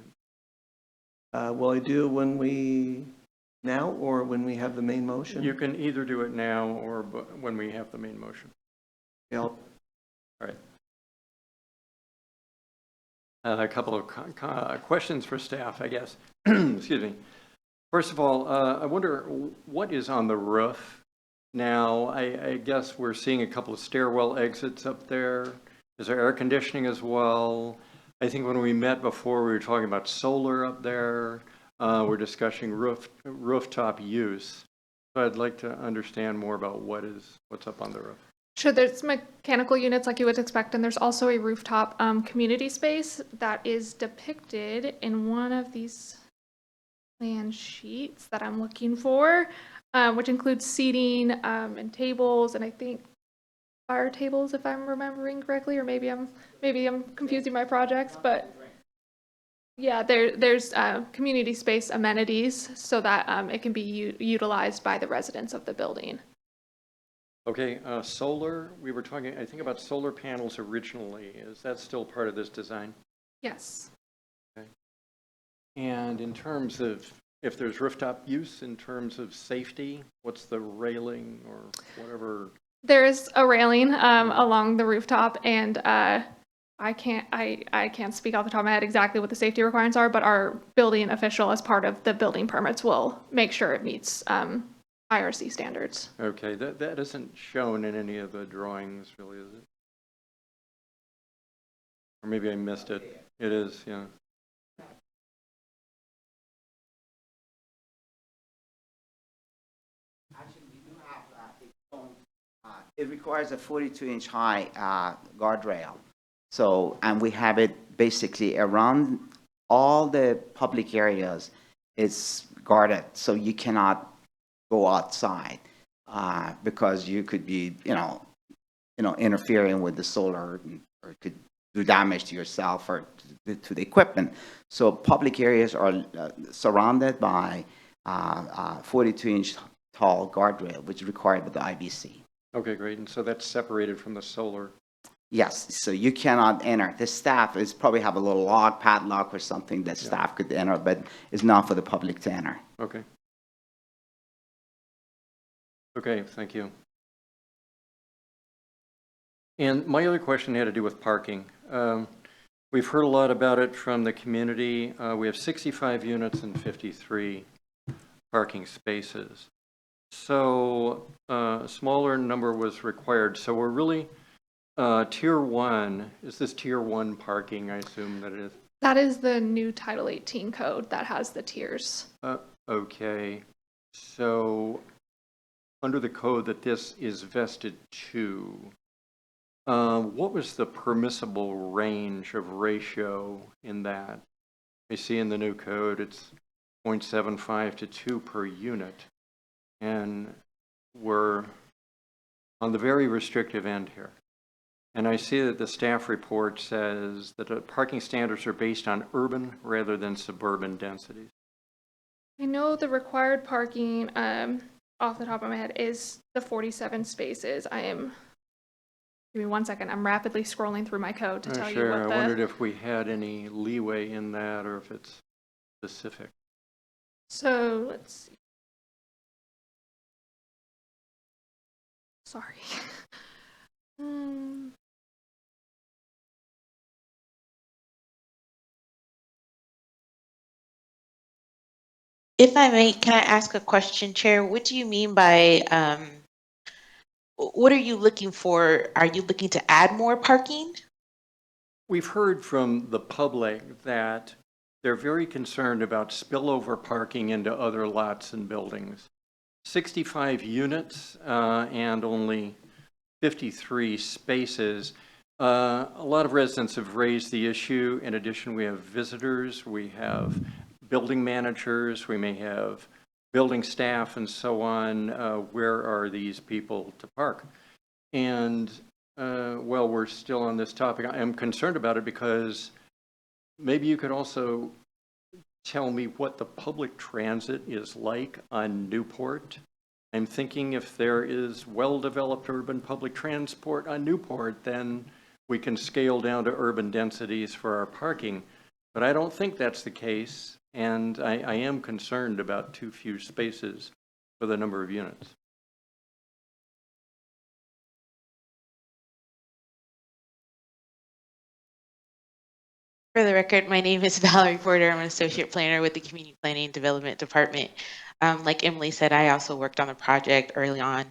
Will I do it now or when we have the main motion? You can either do it now or when we have the main motion. Yeah. All right. A couple of questions for staff, I guess. Excuse me. First of all, I wonder what is on the roof now. I guess we're seeing a couple of stairwell exits up there. Is there air conditioning as well? I think when we met before, we were talking about solar up there. We're discussing rooftop use. So I'd like to understand more about what's up on the roof. Sure, there's mechanical units like you would expect, and there's also a rooftop community space that is depicted in one of these plan sheets that I'm looking for, which includes seating and tables, and I think fire tables, if I'm remembering correctly, or maybe I'm confusing my projects, but yeah, there's community space amenities so that it can be utilized by the residents of the building. Okay, solar, we were talking, I think, about solar panels originally. Is that still part of this design? Yes. Okay. And in terms of, if there's rooftop use, in terms of safety, what's the railing or whatever? There is a railing along the rooftop, and I can't speak off the top of my head exactly what the safety requirements are, but our building official, as part of the building permits, will make sure it meets IRC standards. Okay, that isn't shown in any of the drawings, really, is it? Or maybe I missed it. It is, yeah. Actually, we do have it requires a 42-inch high guardrail. So, and we have it basically around all the public areas. It's guarded, so you cannot go outside because you could be, interfering with the solar, or could do damage to yourself or to the equipment. So public areas are surrounded by 42-inch tall guardrail, which is required by the IBC. Okay, great. And so that's separated from the solar. Yes, so you cannot enter. The staff is probably have a little lock, padlock or something that staff could enter, but it's not for the public to enter. Okay. Okay, thank you. And my other question had to do with parking. We've heard a lot about it from the community. We have 65 units and 53 parking spaces. So a smaller number was required. So we're really tier 1. Is this tier 1 parking? I assume that it is. That is the new Title 18 code that has the tiers. Okay. So under the code that this is vested to, what was the permissible range of ratio in that? I see in the new code it's 0.75 to 2 per unit. And we're on the very restrictive end here. And I see that the staff report says that the parking standards are based on urban rather than suburban densities. I know the required parking, off the top of my head, is the 47 spaces. Give me 1 second. I'm rapidly scrolling through my code to tell you Sure, what I wondered if we had any leeway in that or if it's specific. So let's see. Sorry. If I may, can I ask a question, Chair? What do you mean by, what are you looking for? Are you looking to add more parking? We've heard from the public that they're very concerned about spillover parking into other lots and buildings. 65 units and only 53 spaces. A lot of residents have raised the issue. In addition, we have visitors, we have building managers, we may have building staff and so on. Where are these people to park? And while we're still on this topic, I am concerned about it because maybe you could also tell me what the public transit is like on Newport. I'm thinking if there is well-developed urban public transport on Newport, then we can scale down to urban densities for our parking. But I don't think that's the case, and I am concerned about too few spaces for the number of units. For the record, my name is Valerie Porter. I'm an associate planner with the Community Planning and Development Department. Like Emily said, I also worked on the project early on.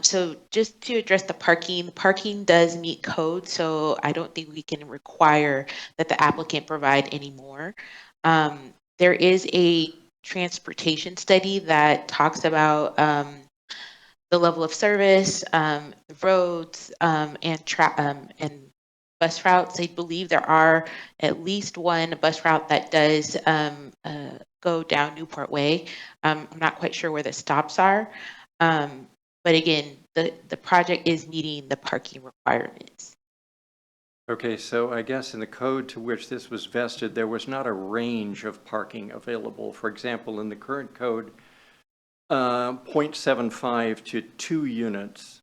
So just to address the parking does meet code, so I don't think we can require that the applicant provide any more. There is a transportation study that talks about the level of service, the roads, and bus routes. I believe there are at least one bus route that does go down Newport Way. I'm not quite sure where the stops are. But again, the project is meeting the parking requirements. Okay, so I guess in the code to which this was vested, there was not a range of parking available. For example, in the current code, 0.75 to 2 units,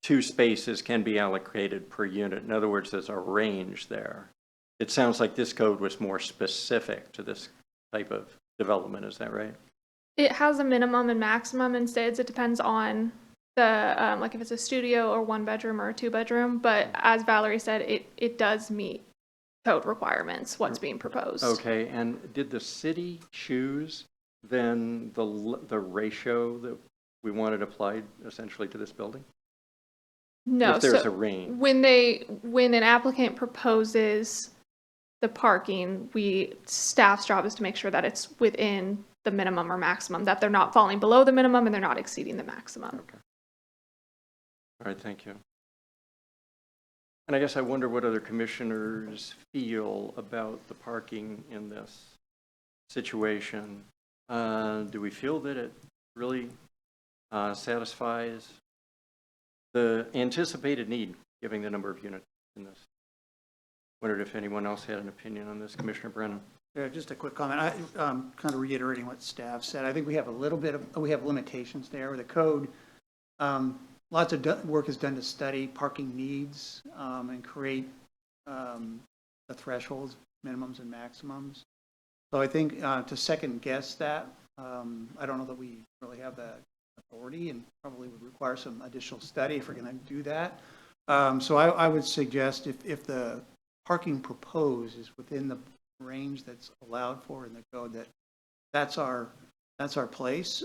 2 spaces can be allocated per unit. In other words, there's a range there. It sounds like this code was more specific to this type of development. Is that right? It has a minimum and maximum instead. It depends on the, like if it's a studio or 1 bedroom or a 2 bedroom. But as Valerie said, it does meet code requirements, what's being proposed. Okay, and did the city choose then the ratio that we wanted applied essentially to this building? No, if there's so a range. when an applicant proposes the parking, staff's job is to make sure that it's within the minimum or maximum, that they're not falling below the minimum and they're not exceeding the maximum. Okay. All right, thank you. And I guess I wonder what other commissioners feel about the parking in this situation. Do we feel that it really satisfies the anticipated need, given the number of units in this? Wondered if anyone else had an opinion on this. Commissioner Brennan. Yeah, just a quick comment. Kind of reiterating what staff said. I think we have we have limitations there with the code. Lots of work is done to study parking needs and create the thresholds, minimums and maximums. So I think to second guess that, I don't know that we really have that authority, and probably would require some additional study if we're going to do that. So I would suggest if the parking proposed is within the range that's allowed for in the code, that's our place.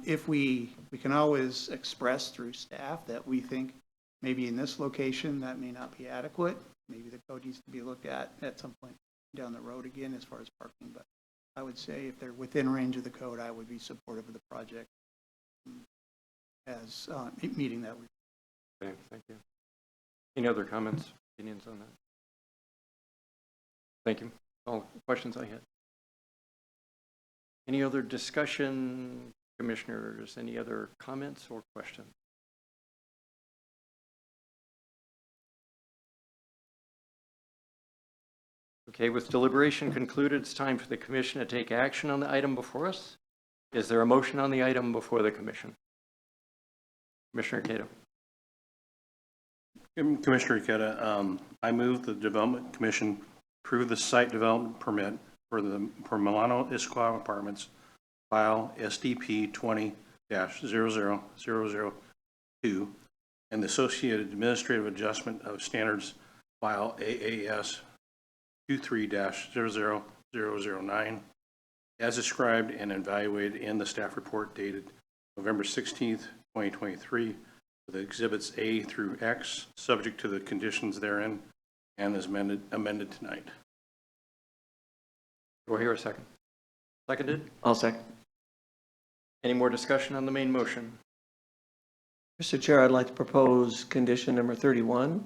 If we can always express through staff that we think maybe in this location that may not be adequate. Maybe the code needs to be looked at some point down the road again as far as parking. But I would say if they're within range of the code, I would be supportive of the project as meeting that. Okay, thank you. Any other comments, opinions on that? Thank you. All questions I had. Any other discussion, commissioners? Any other comments or questions? Okay, with deliberation concluded, it's time for the commission to take action on the item before us. Is there a motion on the item before the commission? Commissioner Cato. Commissioner Ikeda, I move the Development Commission approve the site development permit for Milano Issaquah Apartments, file SDP 20-00002, and the associated administrative adjustment of standards, file AAS 23-00009, as described and evaluated in the staff report dated November 16th, 2023, with exhibits A through X, subject to the conditions therein, and is amended tonight. Do I hear a second? Seconded? I'll second. Any more discussion on the main motion? Mr. Chair, I'd like to propose condition number 31.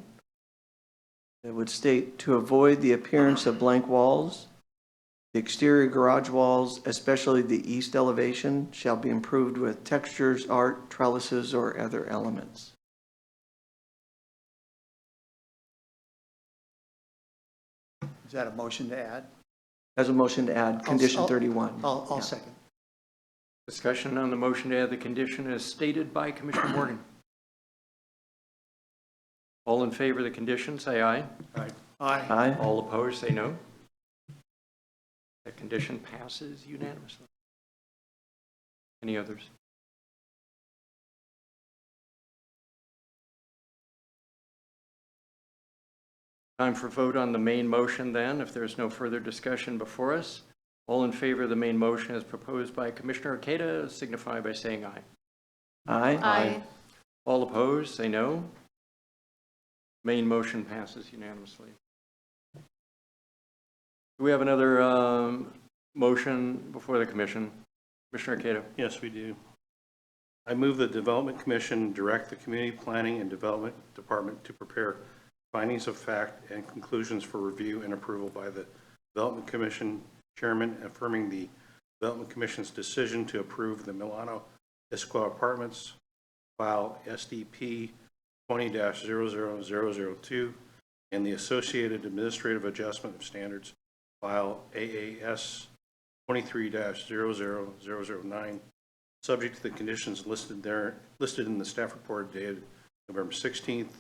It would state, to avoid the appearance of blank walls, the exterior garage walls, especially the east elevation, shall be improved with textures, art, trellises, or other elements. Is that a motion to add? As a motion to add condition 31. I'll second. Discussion on the motion to add the condition as stated by Commissioner Morgan. All in favor of the condition, say aye. Aye. Aye. All opposed, say no. That condition passes unanimously. Any others? Time for vote on the main motion then, if there's no further discussion before us. All in favor of the main motion as proposed by Commissioner Ikeda signify by saying aye. Aye. Aye. All opposed, say no. Main motion passes unanimously. Do we have another motion before the commission? Commissioner Cato? Yes, we do. I move the Development Commission direct the Community Planning and Development Department to prepare findings of fact and conclusions for review and approval by the Development Commission Chairman, affirming the Development Commission's decision to approve the Milano Issaquah Apartments, file SDP 20-00002, and the associated administrative adjustment of standards, file AAS 23-00009, subject to the conditions listed in the staff report dated November 16th,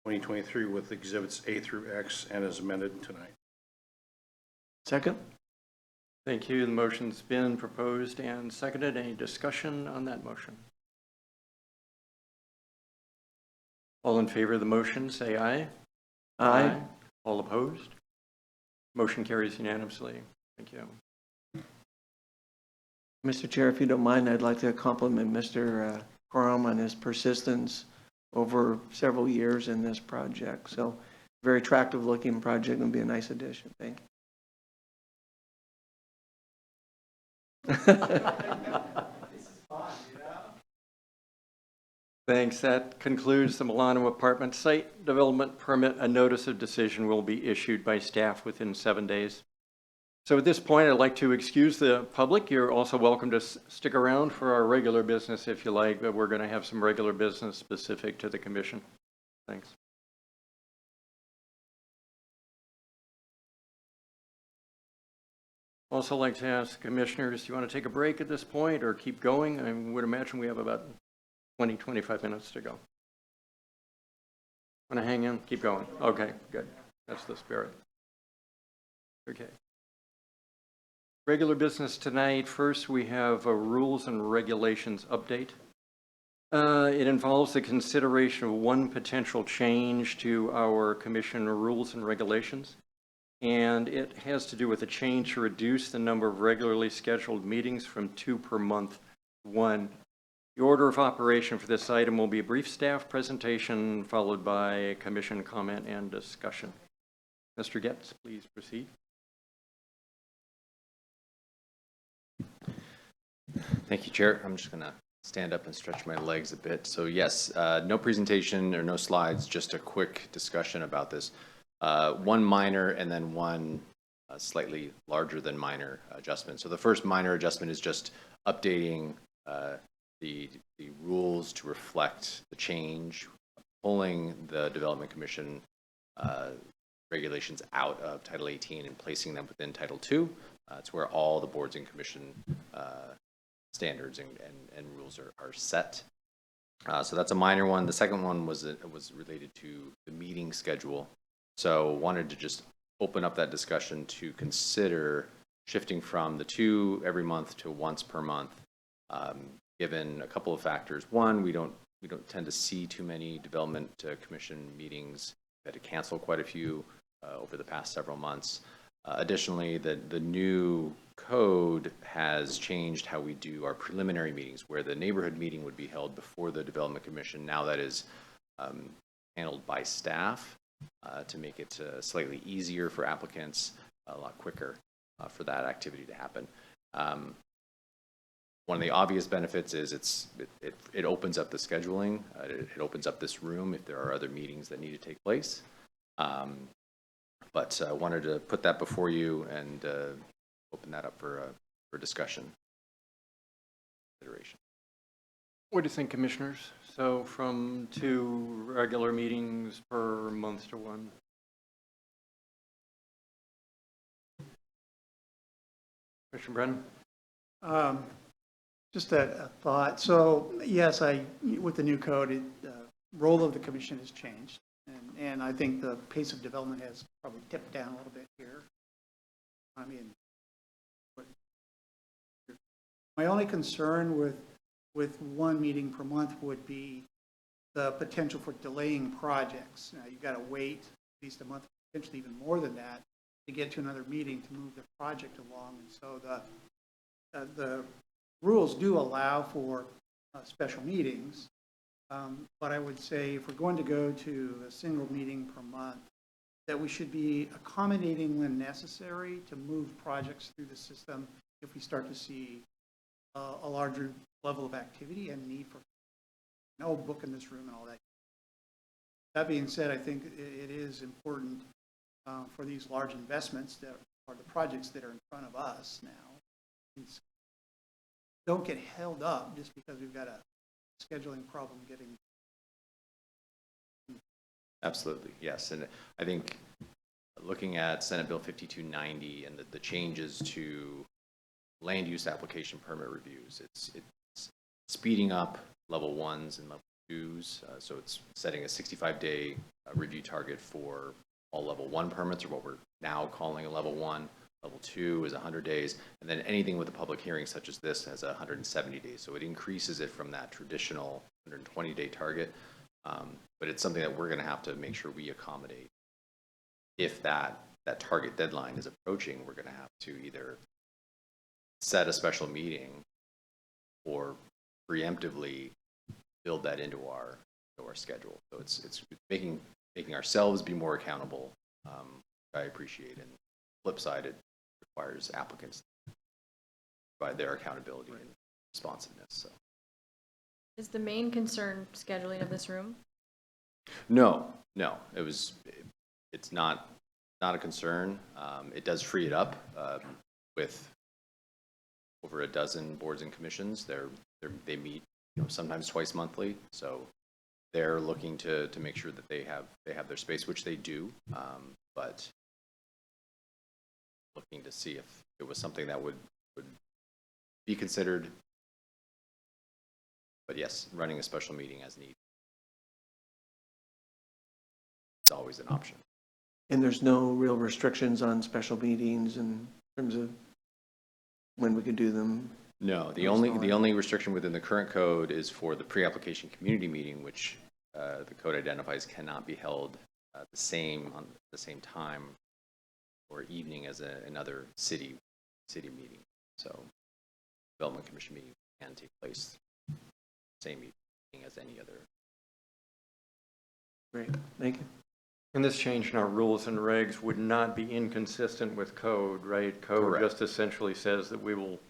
2023, with exhibits A through X and as amended tonight. Second? Thank you. The motion's been proposed and seconded. Any discussion on that motion? All in favor of the motion, say aye. Aye. All opposed? Motion carries unanimously. Thank you. Mr. Chair, if you don't mind, I'd like to compliment Mr. Coram on his persistence over several years in this project. So, very attractive looking project and be a nice addition. Thank you. Thanks. That concludes the Milano apartment site development permit. A notice of decision will be issued by staff within 7 days. So at this point, I'd like to excuse the public. You're also welcome to stick around for our regular business if you like, but we're going to have some regular business specific to the commission. Thanks. Also like to ask commissioners, do you want to take a break at this point or keep going? I would imagine we have about 20, 25 minutes to go. Want to hang in? Keep going. Okay, good. That's the spirit. Okay. Regular business tonight. First, we have a rules and regulations update. It involves the consideration of one potential change to our commission rules and regulations, and it has to do with a change to reduce the number of regularly scheduled meetings from 2 per month to 1. The order of operation for this item will be a brief staff presentation followed by commission comment and discussion. Mr. Getz, please proceed. Thank you, Chair. I'm just going to stand up and stretch my legs a bit. So yes, no presentation or no slides, just a quick discussion about this. One minor and then one slightly larger than minor adjustment. So the first minor adjustment is just updating the rules to reflect the change, pulling the Development Commission regulations out of Title 18 and placing them within Title 2. It's where all the boards and commission standards and rules are set. So that's a minor one. The second one was related to the meeting schedule. So wanted to just open up that discussion to consider shifting from the 2 every month to once per month, given a couple of factors. One, we don't tend to see too many Development Commission meetings. We had to cancel quite a few over the past several months. Additionally, the new code has changed how we do our preliminary meetings, where the neighborhood meeting would be held before the Development Commission. Now that is handled by staff to make it slightly easier for applicants, a lot quicker for that activity to happen. One of the obvious benefits is it opens up the scheduling. It opens up this room if there are other meetings that need to take place. But I wanted to put that before you and open that up for discussion. Consideration. What do you think, commissioners? So from 2 regular meetings per month to 1. Commissioner Brennan? Just a thought. So yes, with the new code, the role of the commission has changed. And I think the pace of development has probably tipped down a little bit here. I mean, my only concern with 1 meeting per month would be the potential for delaying projects. You've got to wait at least a month, potentially even more than that, to get to another meeting to move the project along. And so the rules do allow for special meetings. But I would say if we're going to go to a single meeting per month, that we should be accommodating when necessary to move projects through the system if we start to see a larger level of activity and need for no book in this room and all that. That being said, I think it is important for these large investments that are the projects that are in front of us now. Don't get held up just because we've got a scheduling problem getting. Absolutely, yes. And I think looking at Senate Bill 5290 and the changes to land use application permit reviews, it's speeding up level 1s and level 2s. So it's setting a 65-day review target for all level 1 permits, or what we're now calling a level 1. Level 2 is 100 days, and then anything with a public hearing such as this has 170 days. So it increases it from that traditional 120-day target. But it's something that we're going to have to make sure we accommodate. If that target deadline is approaching, we're going to have to either set a special meeting or preemptively build that into our schedule. So it's making ourselves be more accountable. I appreciate, and flip side, it requires applicants to provide their accountability and responsiveness. So, Is the main concern scheduling of this room? no, it's not a concern. It does free it up with over a dozen boards and commissions. They meet, sometimes twice monthly. So they're looking to make sure that they have their space, which they do. But looking to see if it was something that would be considered. But yes, running a special meeting as needed. It's always an option. And there's no real restrictions on special meetings in terms of when we can do them? No, the only restriction within the current code is for the pre-application community meeting, which the code identifies cannot be held on the same time or evening as another city meeting. So development commission meeting can take place same evening as any other. Great, thank you. And this change in our rules and regs would not be inconsistent with code, right? Code Correct. just essentially says that we will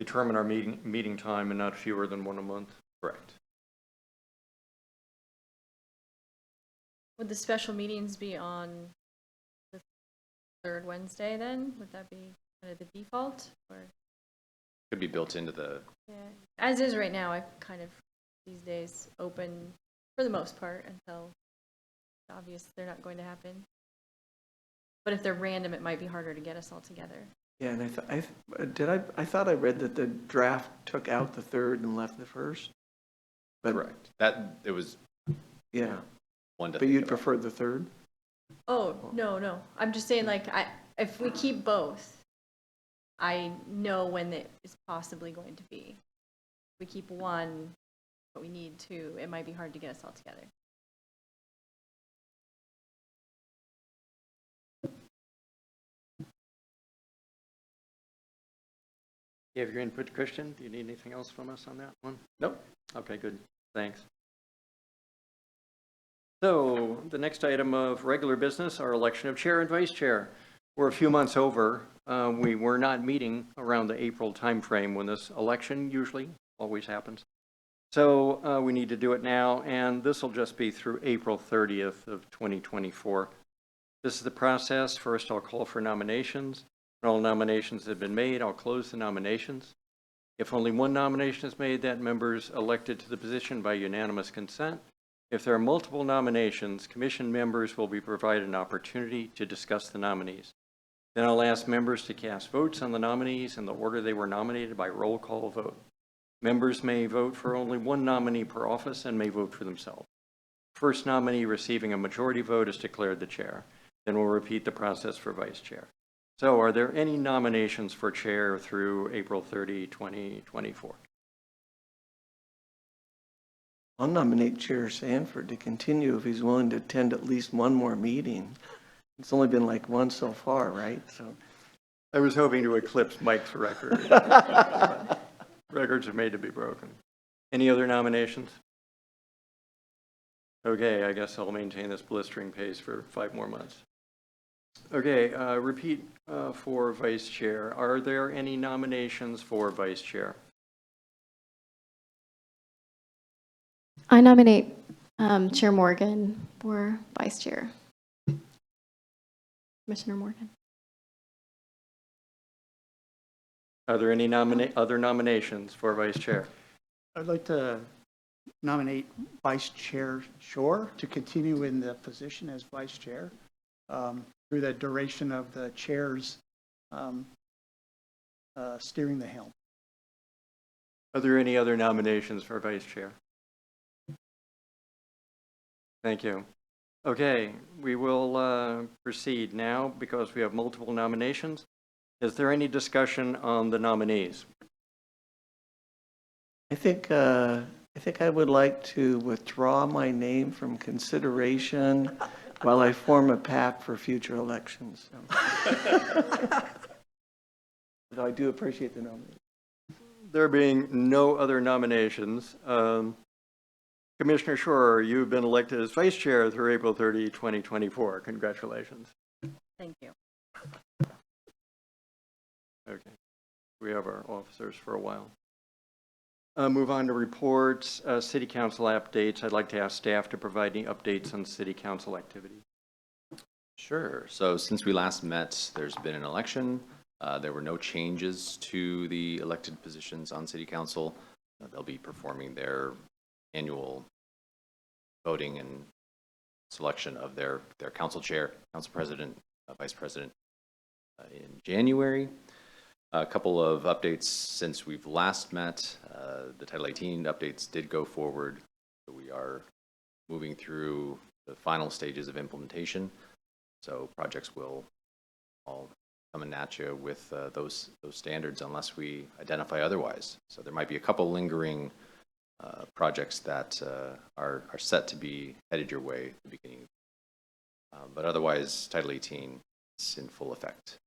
determine our meeting time and not fewer than one a month. Correct. Would the special meetings be on the third Wednesday then? Would that be kind of the default? Or Could be built into the. yeah, as is right now, I kind of these days open for the most part until it's obvious they're not going to happen. But if they're random, it might be harder to get us all together. Yeah, and I thought I read that the draft took out the third and left the first. But Correct. It was. Yeah. One to but you'd prefer the third? Oh, no. I'm just saying, like, if we keep both, I know when it is possibly going to be. If we keep one, but we need two, it might be hard to get us all together. You have your input, Christian? Do you need anything else from us on that one? Nope. Okay, good. Thanks. So the next item of regular business, our election of chair and vice chair. We're a few months over. We were not meeting around the April timeframe when this election usually always happens. So we need to do it now, and this will just be through April 30th of 2024. This is the process. First, I'll call for nominations. When all nominations have been made, I'll close the nominations. If only one nomination is made, that member is elected to the position by unanimous consent. If there are multiple nominations, commission members will be provided an opportunity to discuss the nominees. Then I'll ask members to cast votes on the nominees in the order they were nominated by roll call vote. Members may vote for only one nominee per office and may vote for themselves. First nominee receiving a majority vote is declared the chair. Then we'll repeat the process for vice chair. So are there any nominations for chair through April 30, 2024? I'll nominate Chair Sanford to continue if he's willing to attend at least one more meeting. It's only been like one so far, right? So I was hoping to eclipse Mike's record. Records are made to be broken. Any other nominations? Okay, I guess I'll maintain this blistering pace for 5 more months. Okay, repeat for vice chair. Are there any nominations for vice chair? I nominate Chair Morgan for vice chair. Commissioner Morgan. Are there any other nominations for vice chair? I'd like to nominate Vice Chair Shore to continue in the position as Vice Chair through the duration of the chair's steering the helm. Are there any other nominations for vice chair? Thank you. Okay, we will proceed now because we have multiple nominations. Is there any discussion on the nominees? I think I would like to withdraw my name from consideration while I form a pact for future elections. Though I do appreciate the nomination. There being no other nominations, Commissioner Shore, you've been elected as vice chair through April 30, 2024. Congratulations. Thank you. Okay, we have our officers for a while. Move on to reports, city council updates. I'd like to ask staff to provide any updates on city council activity. Sure. So since we last met, there's been an election. There were no changes to the elected positions on city council. They'll be performing their annual voting and selection of their council chair, council president, vice president in January. A couple of updates since we've last met. The Title 18 updates did go forward. So we are moving through the final stages of implementation. So projects will all coming at you with those standards unless we identify otherwise. So there might be a couple lingering projects that are set to be headed your way at the beginning. But otherwise, Title 18 is in full effect.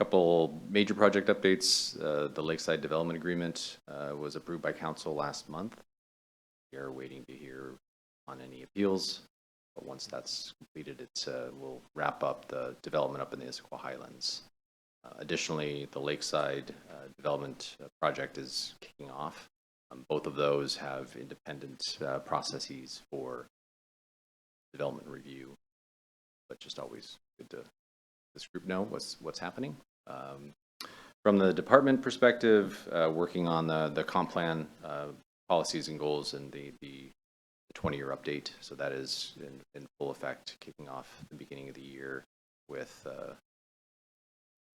Couple major project updates. The Lakeside Development Agreement was approved by council last month. We are waiting to hear on any appeals, but once that's completed, it will wrap up the development up in the Issaquah Highlands. Additionally, the Lakeside Development Project is kicking off. Both of those have independent processes for development review, but just always good to this group know what's happening. From the department perspective, working on the comp plan policies and goals and the 20-year update. So that is in full effect, kicking off the beginning of the year with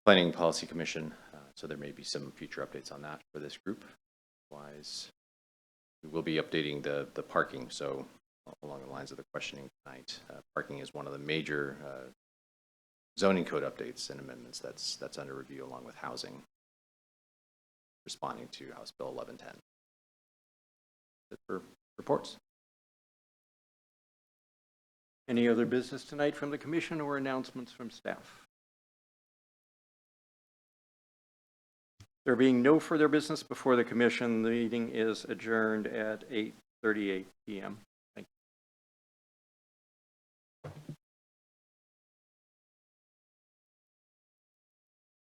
Planning Policy Commission. So there may be some future updates on that for this group. Otherwise, we will be updating the parking. So along the lines of the questioning tonight, parking is one of the major zoning code updates and amendments that's under review along with housing, responding to House Bill 1110. That's for reports. Any other business tonight from the commission or announcements from staff? There being no further business before the commission, the meeting is adjourned at 8:38 p.m.